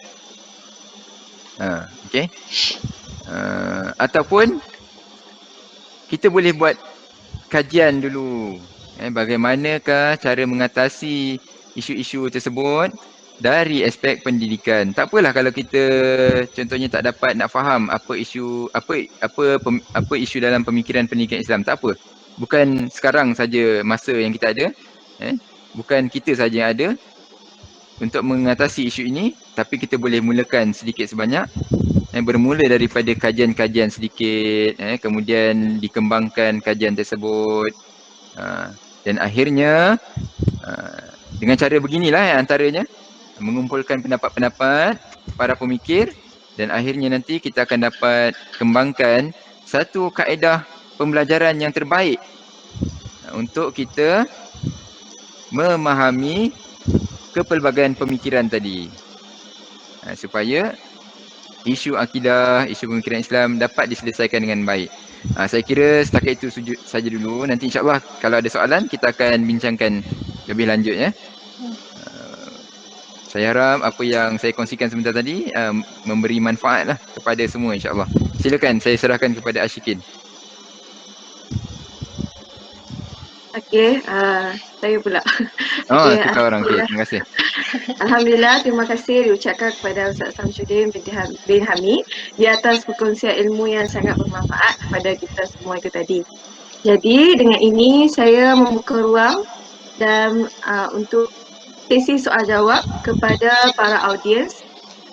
B: Okay. Ataupun kita boleh buat kajian dulu. Bagaimanakah cara mengatasi isu-isu tersebut dari aspek pendidikan. Tak apalah kalau kita contohnya tak dapat nak faham apa isu dalam pemikiran pendidikan Islam, tak apa. Bukan sekarang saja masa yang kita ada. Bukan kita saja yang ada untuk mengatasi isu ini, tapi kita boleh mulakan sedikit sebanyak. Bermula daripada kajian-kajian sedikit, kemudian dikembangkan kajian tersebut, dan akhirnya dengan cara beginilah antaranya mengumpulkan pendapat-pendapat para pemikir, dan akhirnya nanti kita akan dapat kembangkan satu kaedah pembelajaran yang terbaik untuk kita memahami kepelbagaian pemikiran tadi, supaya isu akidah, isu pemikiran Islam dapat diselesaikan dengan baik. Saya kira setakat itu saja dulu. Nanti insyaAllah kalau ada soalan kita akan bincangkan lebih lanjut ya. Saya harap apa yang saya kongsikan sebentar tadi memberi manfaat lah kepada semua insyaAllah. Silakan saya serahkan kepada Ashikin.
C: Okey, saya pula. Okey,
B: Tukar orang. Okey, terima kasih.
C: Alhamdulillah, terima kasih diucapkan kepada Ustaz Samsudin bin Hamid di atas perkongsian ilmu yang sangat bermanfaat kepada kita semua itu tadi. Jadi dengan ini saya membuka ruang dan untuk sesi soal jawab kepada para audiens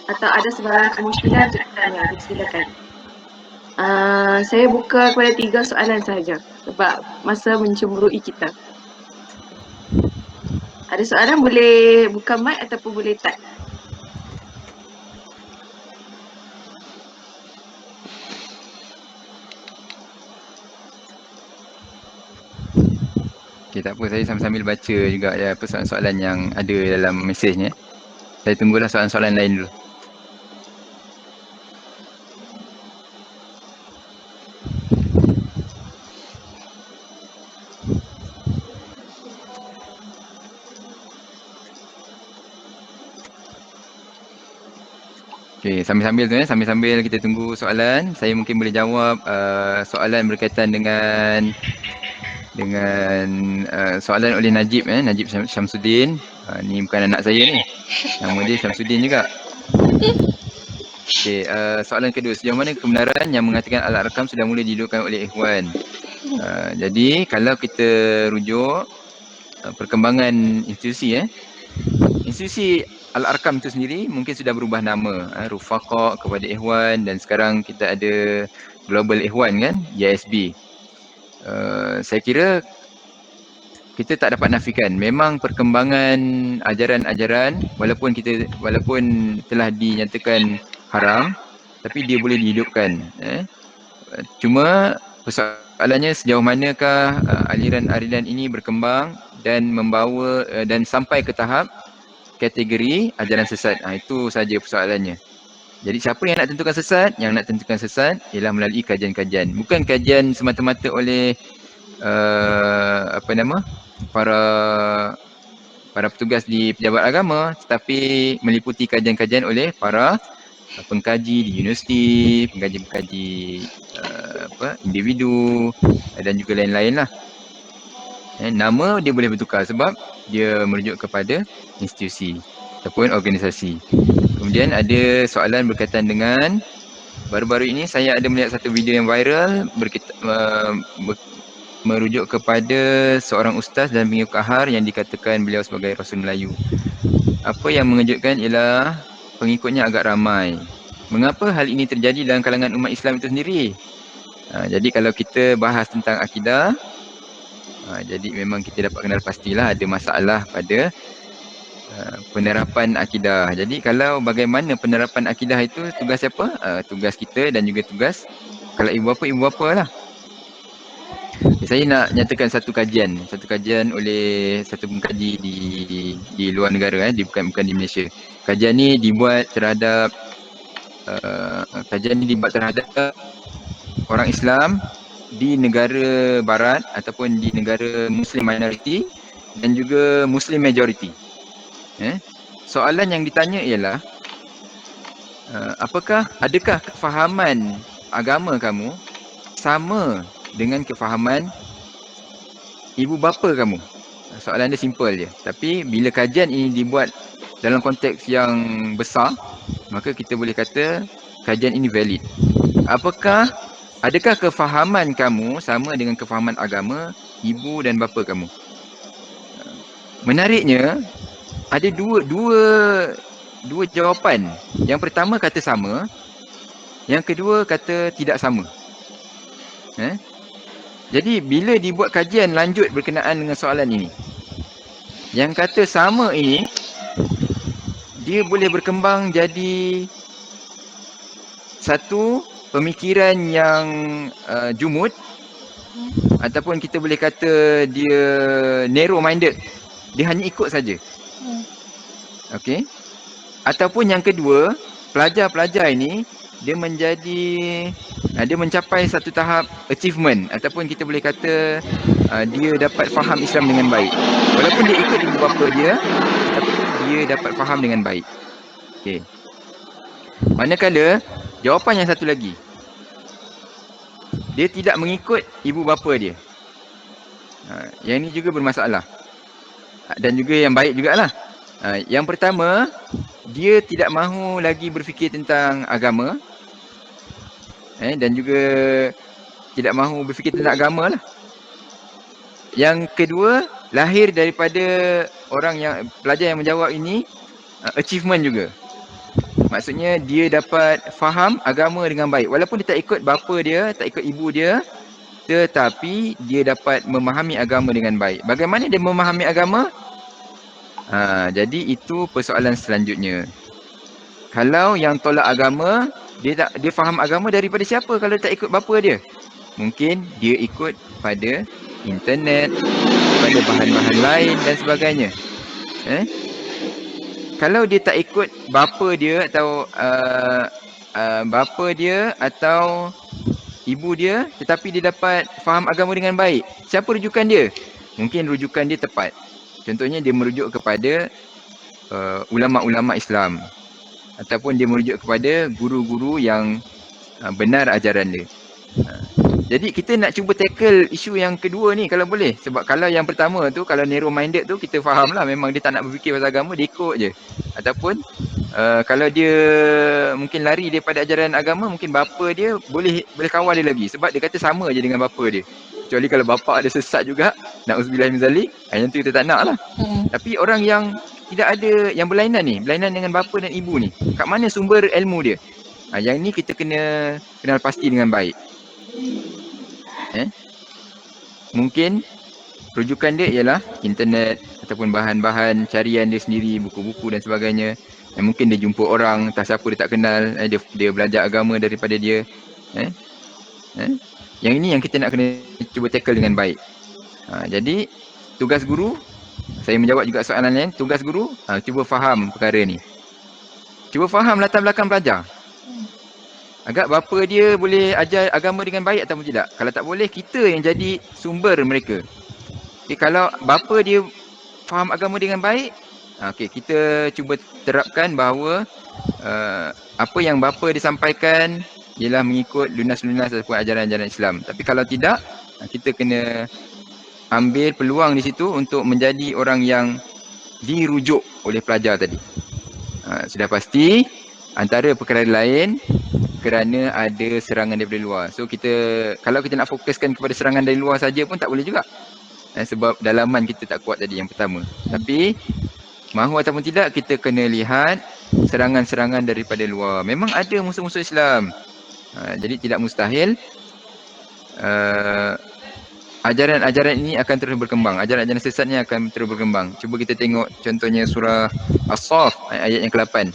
C: atau ada sebarang kemungkinan untuk bertanya. Silakan. Saya buka kepada 3 soalan sahaja sebab masa mencemburui kita. Ada soalan boleh buka mic ataupun boleh type.
B: Okey, tak apa, saya sambil-sambil baca juga ya soalan-soalan yang ada dalam mesejnya. Saya tunggulah soalan-soalan lain dulu. Okey, sambil-sambil tu sambil-sambil kita tunggu soalan, saya mungkin boleh jawab soalan berkaitan dengan soalan oleh Najib Najib Syamsuddin. Ni bukan anak saya ni. Nama dia Syamsuddin juga. Okey, soalan kedua, sejauh mana kebenaran yang mengatakan Al-Arkam sudah mula didudukkan oleh Ikhwan? Jadi kalau kita rujuk perkembangan institusi institusi Al-Arkam itu sendiri mungkin sudah berubah nama, Rufaqa kepada Ikhwan, dan sekarang kita ada Global Ikhwan kan, JSB. Saya kira kita tak dapat nafikan memang perkembangan ajaran-ajaran walaupun telah dinyatakan haram, tapi dia boleh dihidupkan. Cuma persoalannya sejauh manakah aliran-aliran ini berkembang dan membawa dan sampai ke tahap kategori ajaran sesat. Itu saja persoalannya. Jadi siapa yang nak tentukan sesat? Yang nak tentukan sesat ialah melalui kajian-kajian. Bukan kajian semata-mata oleh para petugas di pejabat agama, tetapi meliputi kajian-kajian oleh para pengkaji di universiti, pengkaji-pengkaji individu dan juga lain-lain lah. Nama dia boleh bertukar sebab dia merujuk kepada institusi ataupun organisasi. Kemudian ada soalan berkaitan dengan baru-baru ini saya ada melihat satu video yang viral merujuk kepada seorang ustaz dan pengikut kahar yang dikatakan beliau sebagai Rasul Melayu. Apa yang mengejutkan ialah pengikutnya agak ramai. Mengapa hal ini terjadi dalam kalangan umat Islam itu sendiri? Jadi kalau kita bahas tentang akidah, jadi memang kita dapat kenal pastilah ada masalah pada penerapan akidah. Jadi kalau bagaimana penerapan akidah itu tugas siapa? Tugas kita dan juga tugas kalau ibu bapa lah. Saya nak nyatakan satu kajian oleh satu pengkaji di luar negara, bukan di Malaysia. Kajian ni dibuat terhadap orang Islam di negara barat ataupun di negara Muslim minority dan juga Muslim majority. Soalan yang ditanya ialah adakah kefahaman agama kamu sama dengan kefahaman ibu bapa kamu? Soalan dia simple je. Tapi bila kajian ini dibuat dalam konteks yang besar, maka kita boleh kata kajian ini valid. Adakah kefahaman kamu sama dengan kefahaman agama ibu dan bapa kamu? Menariknya, ada dua jawapan. Yang pertama kata sama, yang kedua kata tidak sama. Jadi bila dibuat kajian lanjut berkenaan dengan soalan ini, yang kata sama ini dia boleh berkembang jadi satu pemikiran yang jumud, ataupun kita boleh kata dia narrow minded, dia hanya ikut saja. Okey. Ataupun yang kedua, pelajar-pelajar ini dia menjadi dia mencapai satu tahap achievement ataupun kita boleh kata dia dapat faham Islam dengan baik. Walaupun dia ikut ibu bapa dia, tetapi dia dapat faham dengan baik. Okey. Manakala jawapan yang satu lagi, dia tidak mengikut ibu bapa dia. Yang ini juga bermasalah. Dan juga yang baik jugalah. Yang pertama, dia tidak mahu lagi berfikir tentang agama. Dan juga tidak mahu berfikir tentang agama lah. Yang kedua, lahir daripada orang yang pelajar yang menjawab ini achievement juga. Maksudnya dia dapat faham agama dengan baik. Walaupun dia tak ikut bapa dia, tak ikut ibu dia, tetapi dia dapat memahami agama dengan baik. Bagaimana dia memahami agama? Jadi itu persoalan selanjutnya. Kalau yang tolak agama, dia faham agama daripada siapa kalau tak ikut bapa dia? Mungkin dia ikut pada internet, pada bahan-bahan lain dan sebagainya. Kalau dia tak ikut bapa dia atau ibu dia, tetapi dia dapat faham agama dengan baik, siapa rujukan dia? Mungkin rujukan dia tepat. Contohnya dia merujuk kepada ulama-ulama Islam ataupun dia merujuk kepada guru-guru yang benar ajaran dia. Jadi kita nak cuba tackle isu yang kedua ni kalau boleh. Sebab kalau yang pertama tu, kalau narrow minded tu kita faham lah, memang dia tak nak berfikir pasal agama, dia ikut je. Ataupun kalau dia mungkin lari daripada ajaran agama, mungkin bapa dia boleh kawal dia lagi. Sebab dia kata sama je dengan bapa dia. Kecuali kalau bapa dia sesat juga, na'udzubillah min zalik, yang tu kita tak nak lah. Tapi orang yang tidak ada, yang berlainan ni, berlainan dengan bapa dan ibu ni, kat mana sumber ilmu dia? Yang ni kita kena kenal pasti dengan baik. Mungkin rujukan dia ialah internet ataupun bahan-bahan carian dia sendiri, buku-buku dan sebagainya. Mungkin dia jumpa orang, tak siapa dia tak kenal, dia belajar agama daripada dia. Yang ini yang kita nak kena cuba tackle dengan baik. Jadi tugas guru, saya menjawab juga soalan lain, tugas guru cuba faham perkara ni. Cuba faham latar belakang pelajar. Agak bapa dia boleh ajar agama dengan baik ataupun tidak. Kalau tak boleh, kita yang jadi sumber mereka. Kalau bapa dia faham agama dengan baik, kita cuba terapkan bahawa apa yang bapa dia sampaikan ialah mengikut lunas-lunas ataupun ajaran-ajaran Islam. Tapi kalau tidak, kita kena ambil peluang di situ untuk menjadi orang yang dirujuk oleh pelajar tadi. Sudah pasti antara perkara lain kerana ada serangan daripada luar. So kalau kita nak fokuskan kepada serangan dari luar saja pun tak boleh juga. Sebab dalaman kita tak kuat tadi yang pertama. Tapi mahu ataupun tidak, kita kena lihat serangan-serangan daripada luar. Memang ada musuh-musuh Islam. Jadi tidak mustahil ajaran-ajaran ini akan terus berkembang. Ajaran-ajaran sesatnya akan terus berkembang. Cuba kita tengok contohnya surah As-Saff ayat yang ke-8.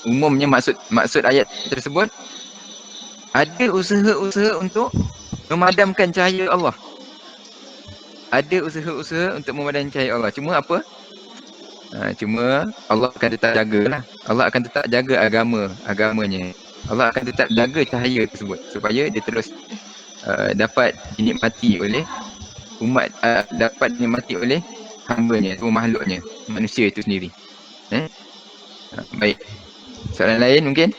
B: Umumnya maksud ayat tersebut ada usaha-usaha untuk memadamkan cahaya Allah. Ada usaha-usaha untuk memadamkan cahaya Allah. Cuma apa? Cuma Allah akan tetap jagalah. Allah akan tetap jaga agamanya. Allah akan tetap jaga cahaya tersebut supaya dia terus dapat dinikmati oleh umat, dapat dinikmati oleh hamba-Nya, makhluknya, manusia itu sendiri. Baik. Soalan lain mungkin?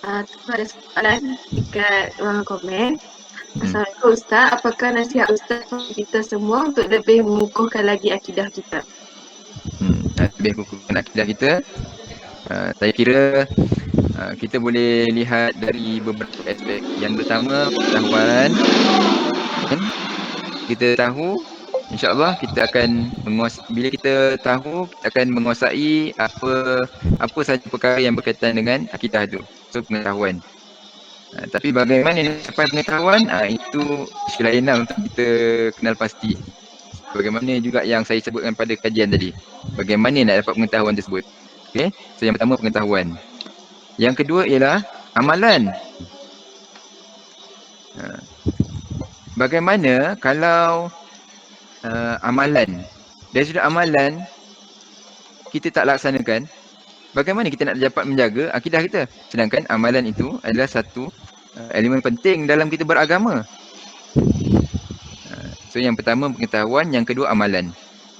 C: Ada soalan dekat ruang komen. Assalamualaikum Ustaz, apakah nasihat Ustaz kepada kita semua untuk lebih mengukuhkan lagi akidah kita?
B: Lebih mengukuhkan akidah kita, saya kira kita boleh lihat dari beberapa aspek. Yang pertama, pengetahuan. Kita tahu, InsyaAllah kita akan bila kita tahu, kita akan menguasai apa sahaja perkara yang berkaitan dengan akidah itu. So pengetahuan. Tapi bagaimana nak capai pengetahuan, itu isu lain lah untuk kita kenal pasti. Bagaimana juga yang saya sebutkan pada kajian tadi. Bagaimana nak dapat pengetahuan tersebut. Okay? So yang pertama pengetahuan. Yang kedua ialah amalan. Bagaimana kalau amalan, dari sudut amalan kita tak laksanakan, bagaimana kita nak dapat menjaga akidah kita? Sedangkan amalan itu adalah satu elemen penting dalam kita beragama. So yang pertama pengetahuan, yang kedua amalan.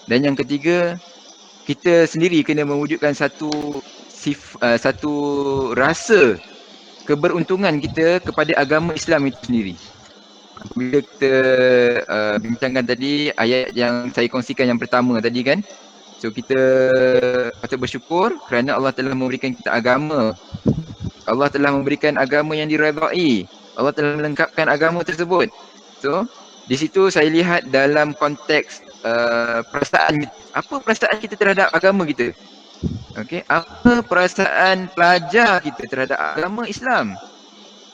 B: Dan yang ketiga, kita sendiri kena mewujudkan satu rasa keberuntungan kita kepada agama Islam itu sendiri. Bila kita bincangkan tadi ayat yang saya kongsikan yang pertama tadi kan, so kita patut bersyukur kerana Allah telah memberikan kita agama. Allah telah memberikan agama yang diredai. Allah telah melengkapkan agama tersebut. So di situ saya lihat dalam konteks perasaan, apa perasaan kita terhadap agama kita? Okey, apa perasaan pelajar kita terhadap agama Islam?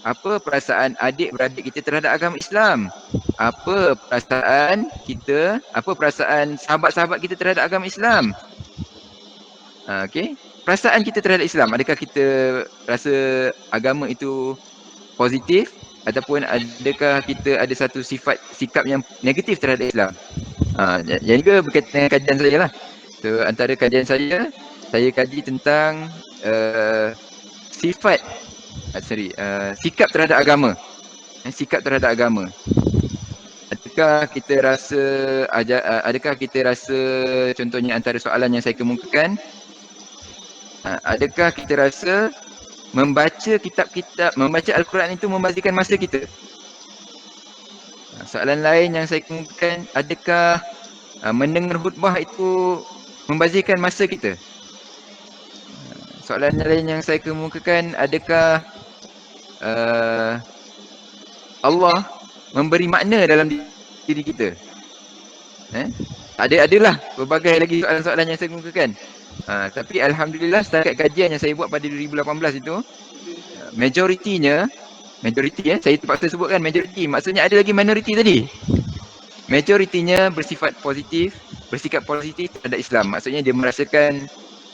B: Apa perasaan adik-beradik kita terhadap agama Islam? Apa perasaan kita, apa perasaan sahabat-sahabat kita terhadap agama Islam? Okey, perasaan kita terhadap Islam, adakah kita rasa agama itu positif ataupun adakah kita ada satu sikap yang negatif terhadap Islam? Yang juga berkaitan dengan kajian saya lah. So antara kajian saya kaji tentang sikap terhadap agama. Sikap terhadap agama. Adakah kita rasa contohnya antara soalan yang saya kemukakan, adakah kita rasa membaca Al-Quran itu membazirkan masa kita? Soalan lain yang saya kemukakan, adakah mendengar khutbah itu membazirkan masa kita? Soalan lain yang saya kemukakan, adakah Allah memberi makna dalam diri kita? Adalah berbagai lagi soalan-soalan yang saya kemukakan. Tapi alhamdulillah setakat kajian yang saya buat pada 2018 itu, majoritinya, saya terpaksa sebutkan majoriti, maksudnya ada lagi minoriti tadi. Majoritinya bersikap positif terhadap Islam. Maksudnya dia merasakan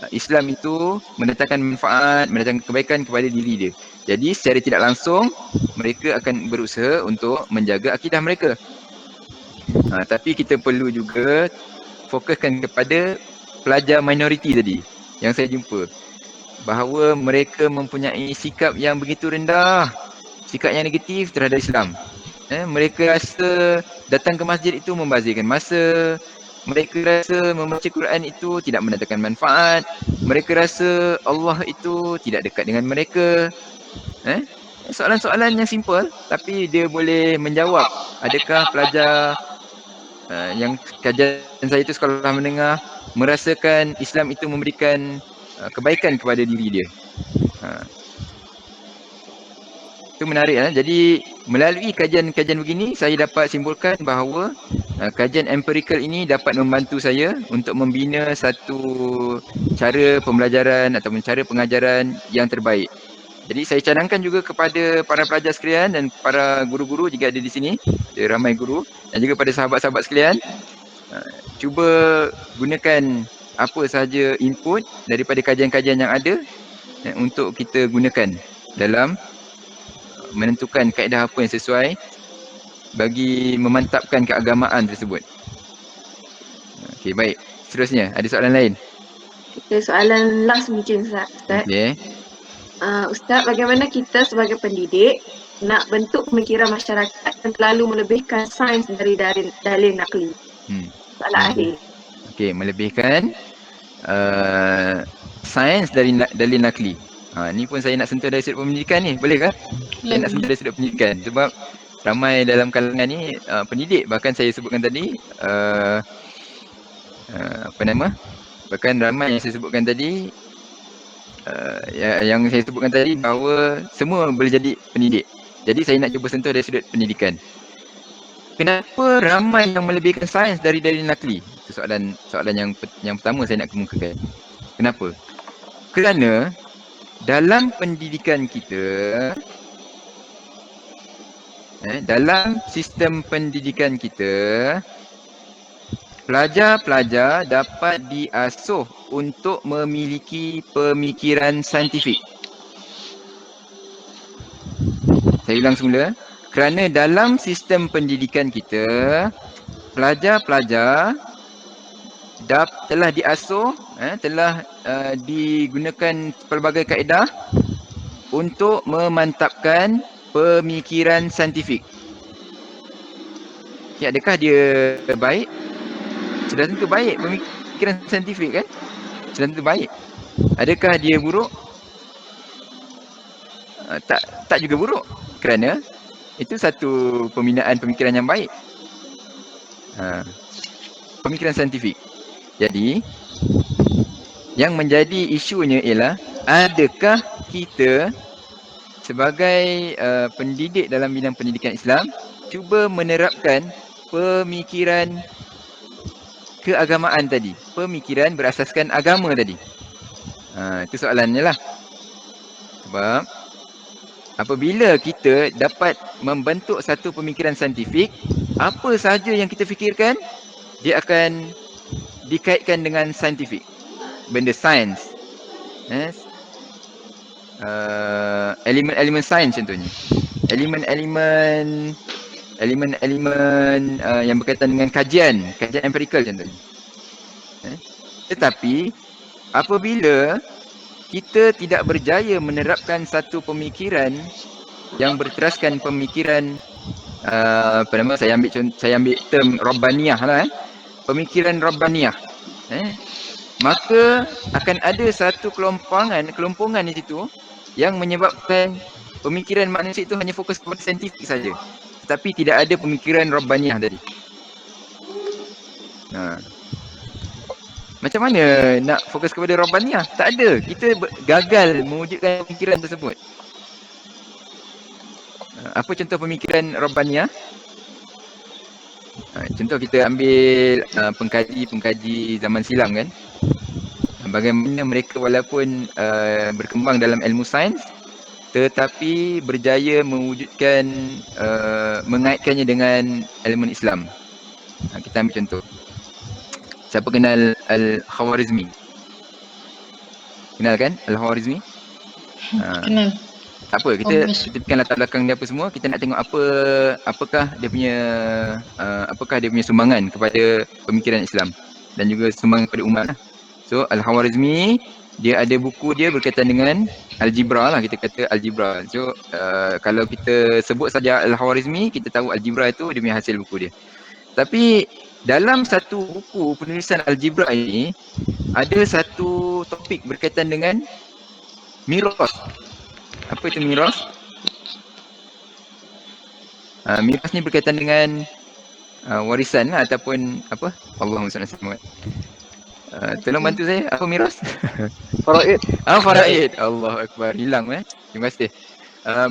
B: Islam itu mendatangkan manfaat, mendatangkan kebaikan kepada diri dia. Jadi secara tidak langsung mereka akan berusaha untuk menjaga akidah mereka. Tapi kita perlu juga fokuskan kepada pelajar minoriti tadi yang saya jumpa, bahawa mereka mempunyai sikap yang begitu rendah, sikap yang negatif terhadap Islam. Mereka rasa datang ke masjid itu membazirkan masa. Mereka rasa membaca Quran itu tidak mendatangkan manfaat. Mereka rasa Allah itu tidak dekat dengan mereka. Soalan-soalan yang simple tapi dia boleh menjawab adakah pelajar yang kajian saya itu sekolah menengah merasakan Islam itu memberikan kebaikan kepada diri dia. Itu menarik. Jadi melalui kajian-kajian begini saya dapat simpulkan bahawa kajian empirikal ini dapat membantu saya untuk membina satu cara pembelajaran ataupun cara pengajaran yang terbaik. Jadi saya cadangkan juga kepada para pelajar sekalian dan para guru-guru jika ada di sini, ada ramai guru, dan juga pada sahabat-sahabat sekalian, cuba gunakan apa sahaja input daripada kajian-kajian yang ada untuk kita gunakan dalam menentukan kaedah apa yang sesuai bagi memantapkan keagamaan tersebut. Okey, baik. Seterusnya, ada soalan lain?
C: Kita soalan last mungkin Ustaz.
B: Okey.
C: Ustaz, bagaimana kita sebagai pendidik nak bentuk pemikiran masyarakat yang terlalu melebihkan sains dari dalil nakli? Soalan akhir.
B: Okey, melebihkan sains dari dalil nakli. Ni pun saya nak sentuh dari sudut pendidikan ni, boleh ke? Saya nak sentuh dari sudut pendidikan sebab ramai dalam kalangan ni pendidik, bahkan saya sebutkan tadi bahkan ramai yang saya sebutkan tadi yang saya sebutkan tadi bahawa semua boleh jadi pendidik. Jadi saya nak cuba sentuh dari sudut pendidikan. Kenapa ramai yang melebihkan sains dari dalil nakli? Itu soalan yang pertama saya nak kemukakan. Kenapa? Kerana dalam pendidikan kita, dalam sistem pendidikan kita, pelajar-pelajar dapat diasuh untuk memiliki pemikiran saintifik. Saya ulang semula. Kerana dalam sistem pendidikan kita, pelajar-pelajar telah diasuh, telah digunakan pelbagai kaedah untuk memantapkan pemikiran saintifik. Okay, adakah dia baik? Sudah tentu baik pemikiran saintifik kan? Sudah tentu baik. Adakah dia buruk? Tak juga buruk. Kerana itu satu pembinaan pemikiran yang baik. Pemikiran saintifik. Jadi, yang menjadi isunya ialah adakah kita sebagai pendidik dalam bidang pendidikan Islam cuba menerapkan pemikiran keagamaan tadi, pemikiran berasaskan agama tadi. Itu soalannya lah. Sebab apabila kita dapat membentuk satu pemikiran saintifik, apa sahaja yang kita fikirkan, dia akan dikaitkan dengan saintifik. Benda sains. Elemen-elemen sains contohnya. Elemen-elemen yang berkaitan dengan kajian empirikal contohnya. Tetapi apabila kita tidak berjaya menerapkan satu pemikiran yang berteraskan pemikiran saya ambil term Rabbaniyah lah, pemikiran Rabbaniyah, maka akan ada satu kelompongan di situ yang menyebabkan pemikiran manusia itu hanya fokus kepada saintifik saja, tetapi tidak ada pemikiran Rabbaniyah tadi. Macam mana nak fokus kepada Rabbaniyah? Tak ada. Kita gagal mewujudkan pemikiran tersebut. Apa contoh pemikiran Rabbaniyah? Contoh kita ambil pengkaji zaman silam kan. Bagaimana mereka walaupun berkembang dalam ilmu sains, tetapi berjaya mewujudkan, mengaitkannya dengan elemen Islam. Kita ambil contoh. Siapa kenal Al-Khawarizmi? Kenal kan Al-Khawarizmi?
A: Kenal.
B: Tak apa, kita fikirkan latar belakang dia apa semua. Kita nak tengok apakah dia punya sumbangan kepada pemikiran Islam dan juga sumbangan kepada umat lah. So Al-Khawarizmi, dia ada buku dia berkaitan dengan algebra lah, kita kata algebra. So kalau kita sebut saja Al-Khawarizmi, kita tahu algebra itu dia punya hasil buku dia. Tapi dalam satu buku penulisan algebra ini, ada satu topik berkaitan dengan miras. Apa itu miras? Miras ni berkaitan dengan warisan lah, ataupun apa? Allahumma salli alaihi wasallam. Tolong bantu saya, apa miras?
F: Faraid.
B: Faraid. Allahu Akbar. Hilang Terima kasih.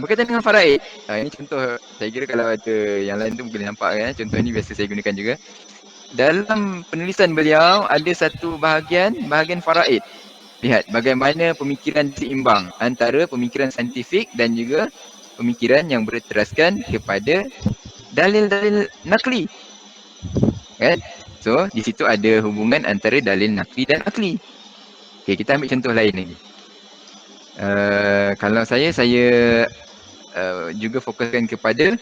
B: Berkaitan dengan faraid. Ini contoh, saya kira kalau ada yang lain tu boleh nampak kan. Contoh ni biasa saya gunakan juga. Dalam penulisan beliau ada satu bahagian faraid. Lihat bagaimana pemikiran seimbang antara pemikiran saintifik dan juga pemikiran yang berteraskan kepada dalil-dalil nakli. Kan? So, di situ ada hubungan antara dalil nakli dan akli. Okey, kita ambil contoh lain lagi. Kalau saya juga fokuskan kepada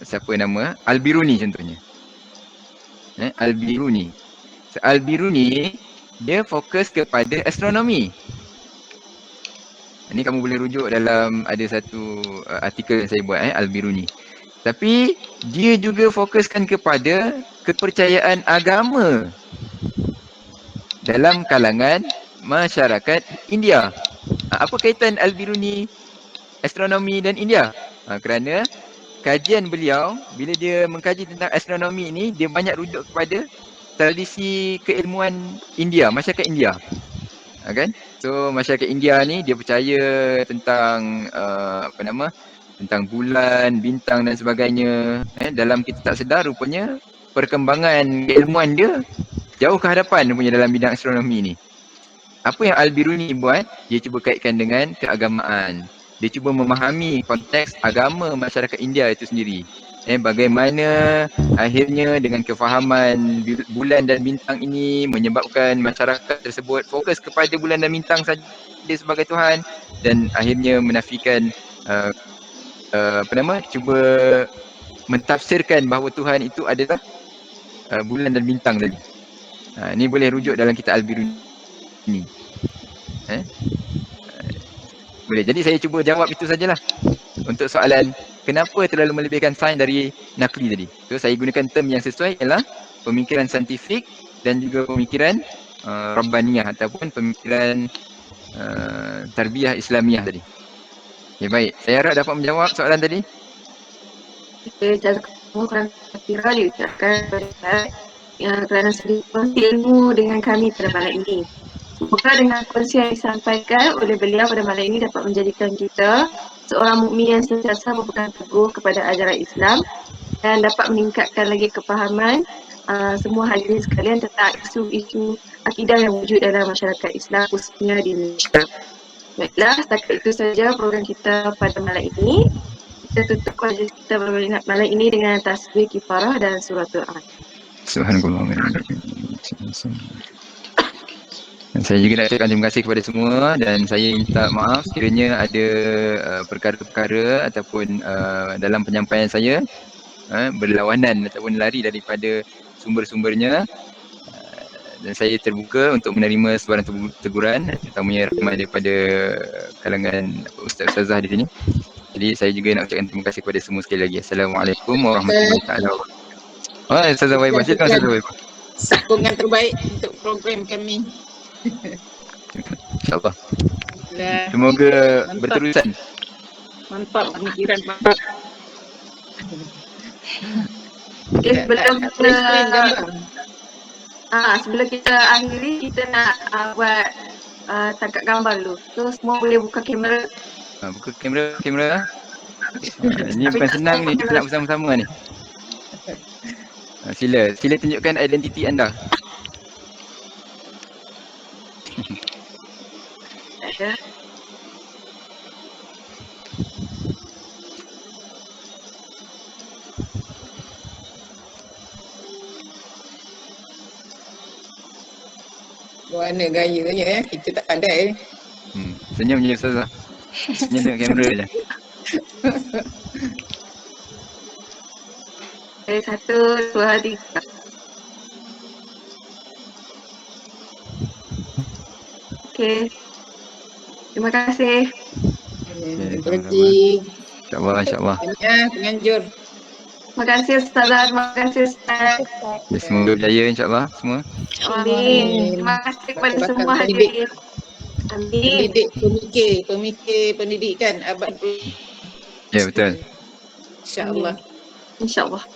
B: siapa nama? Al-Biruni contohnya. Al-Biruni. So, Al-Biruni dia fokus kepada astronomi. Ini kamu boleh rujuk dalam ada satu artikel yang saya buat Al-Biruni. Tapi dia juga fokuskan kepada kepercayaan agama dalam kalangan masyarakat India. Apa kaitan Al-Biruni, astronomi dan India? Kerana kajian beliau, bila dia mengkaji tentang astronomi ini, dia banyak rujuk kepada tradisi keilmuan India, masyarakat India. Kan? So masyarakat India ni dia percaya tentang tentang bulan, bintang dan sebagainya. Dalam kita tak sedar rupanya perkembangan keilmuan dia jauh ke hadapan punya dalam bidang astronomi ni. Apa yang Al-Biruni buat, dia cuba kaitkan dengan keagamaan. Dia cuba memahami konteks agama masyarakat India itu sendiri. Bagaimana akhirnya dengan kefahaman bulan dan bintang ini menyebabkan masyarakat tersebut fokus kepada bulan dan bintang saja sebagai Tuhan, dan akhirnya menafikan cuba mentafsirkan bahawa Tuhan itu adalah bulan dan bintang tadi. Ni boleh rujuk dalam kitab Al-Biruni. Boleh. Jadi saya cuba jawab itu sajalah. Untuk soalan kenapa terlalu melebihkan sains dari nakli tadi. So saya gunakan term yang sesuai ialah pemikiran saintifik dan juga pemikiran Rabbaniyah ataupun pemikiran tarbiyah Islamiah tadi. Okay, baik. Saya harap dapat menjawab soalan tadi.
C: Jazakumullah khairan katsiran diucapkan kepada Ustaz kerana sudi kongsi ilmu dengan kami pada malam ini. Semoga dengan kongsi yang disampaikan oleh beliau pada malam ini dapat menjadikan kita seorang mukmin yang sentiasa berpegang teguh kepada ajaran Islam dan dapat meningkatkan lagi kefahaman semua hadirin sekalian tentang isu-isu akidah yang wujud dalam masyarakat Islam khususnya di Indonesia. Baiklah, setakat itu saja program kita pada malam ini. Kita tutup majlis kita malam ini dengan tasbih kifarah dan suratul Al.
B: Subhanallah. Dan saya juga nak ucapkan terima kasih kepada semua dan saya minta maaf sekiranya ada perkara-perkara ataupun dalam penyampaian saya berlawanan ataupun lari daripada sumber-sumbernya. Dan saya terbuka untuk menerima sebarang teguran, terutamanya ramai daripada kalangan ustaz-ustazah di sini. Jadi saya juga nak ucapkan terima kasih kepada semua sekali lagi. Assalamualaikum warahmatullahi wabarakatuh. Ustazah Waibah, silakan Ustazah Waibah.
F: Sokongan terbaik untuk program kami.
B: InsyaAllah.
F: Dah.
B: Semoga
F: Mantap.
B: berterusan.
F: Mantap pemikiran mantap.
C: Okay, sebelum kita
F: gambar.
C: sebelum kita akhiri, kita nak buat tangkap gambar dulu. So semua boleh buka kamera.
B: Buka kamera. Ni bukan senang ni, kita nak bersama-sama ni. Sila tunjukkan identiti anda.
C: Ya.
F: Mana gayanya kita tak pandai.
B: Senyum je Ustazah. Senyum tengok kamera je.
C: Okay, 1, 2, 3. Okay. Terima kasih.
F: Terima kasih.
B: InsyaAllah.
F: Penganjur.
C: Terima kasih Ustazah. Terima kasih Ustaz.
B: Ya, semoga berjaya insyaAllah semua.
C: Amin. Terima kasih kepada semua hadirin. Amin.
F: Pemikir pendidikan abad
B: Ya, betul.
F: insya-Allah.
C: InsyaAllah.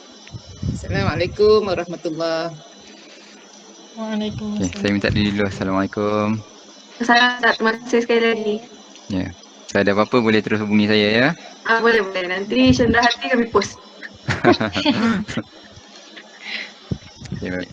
F: Assalamualaikum warahmatullahi.
B: Okay,
A: Waalaikumsalam.
B: saya minta diri dulu. Assalamualaikum.
C: Ustaz, terima kasih sekali lagi.
B: Ya. Kalau ada apa-apa boleh terus hubungi saya ya.
C: Boleh. Nanti Syanda hati kami post.
B: Okay, baik.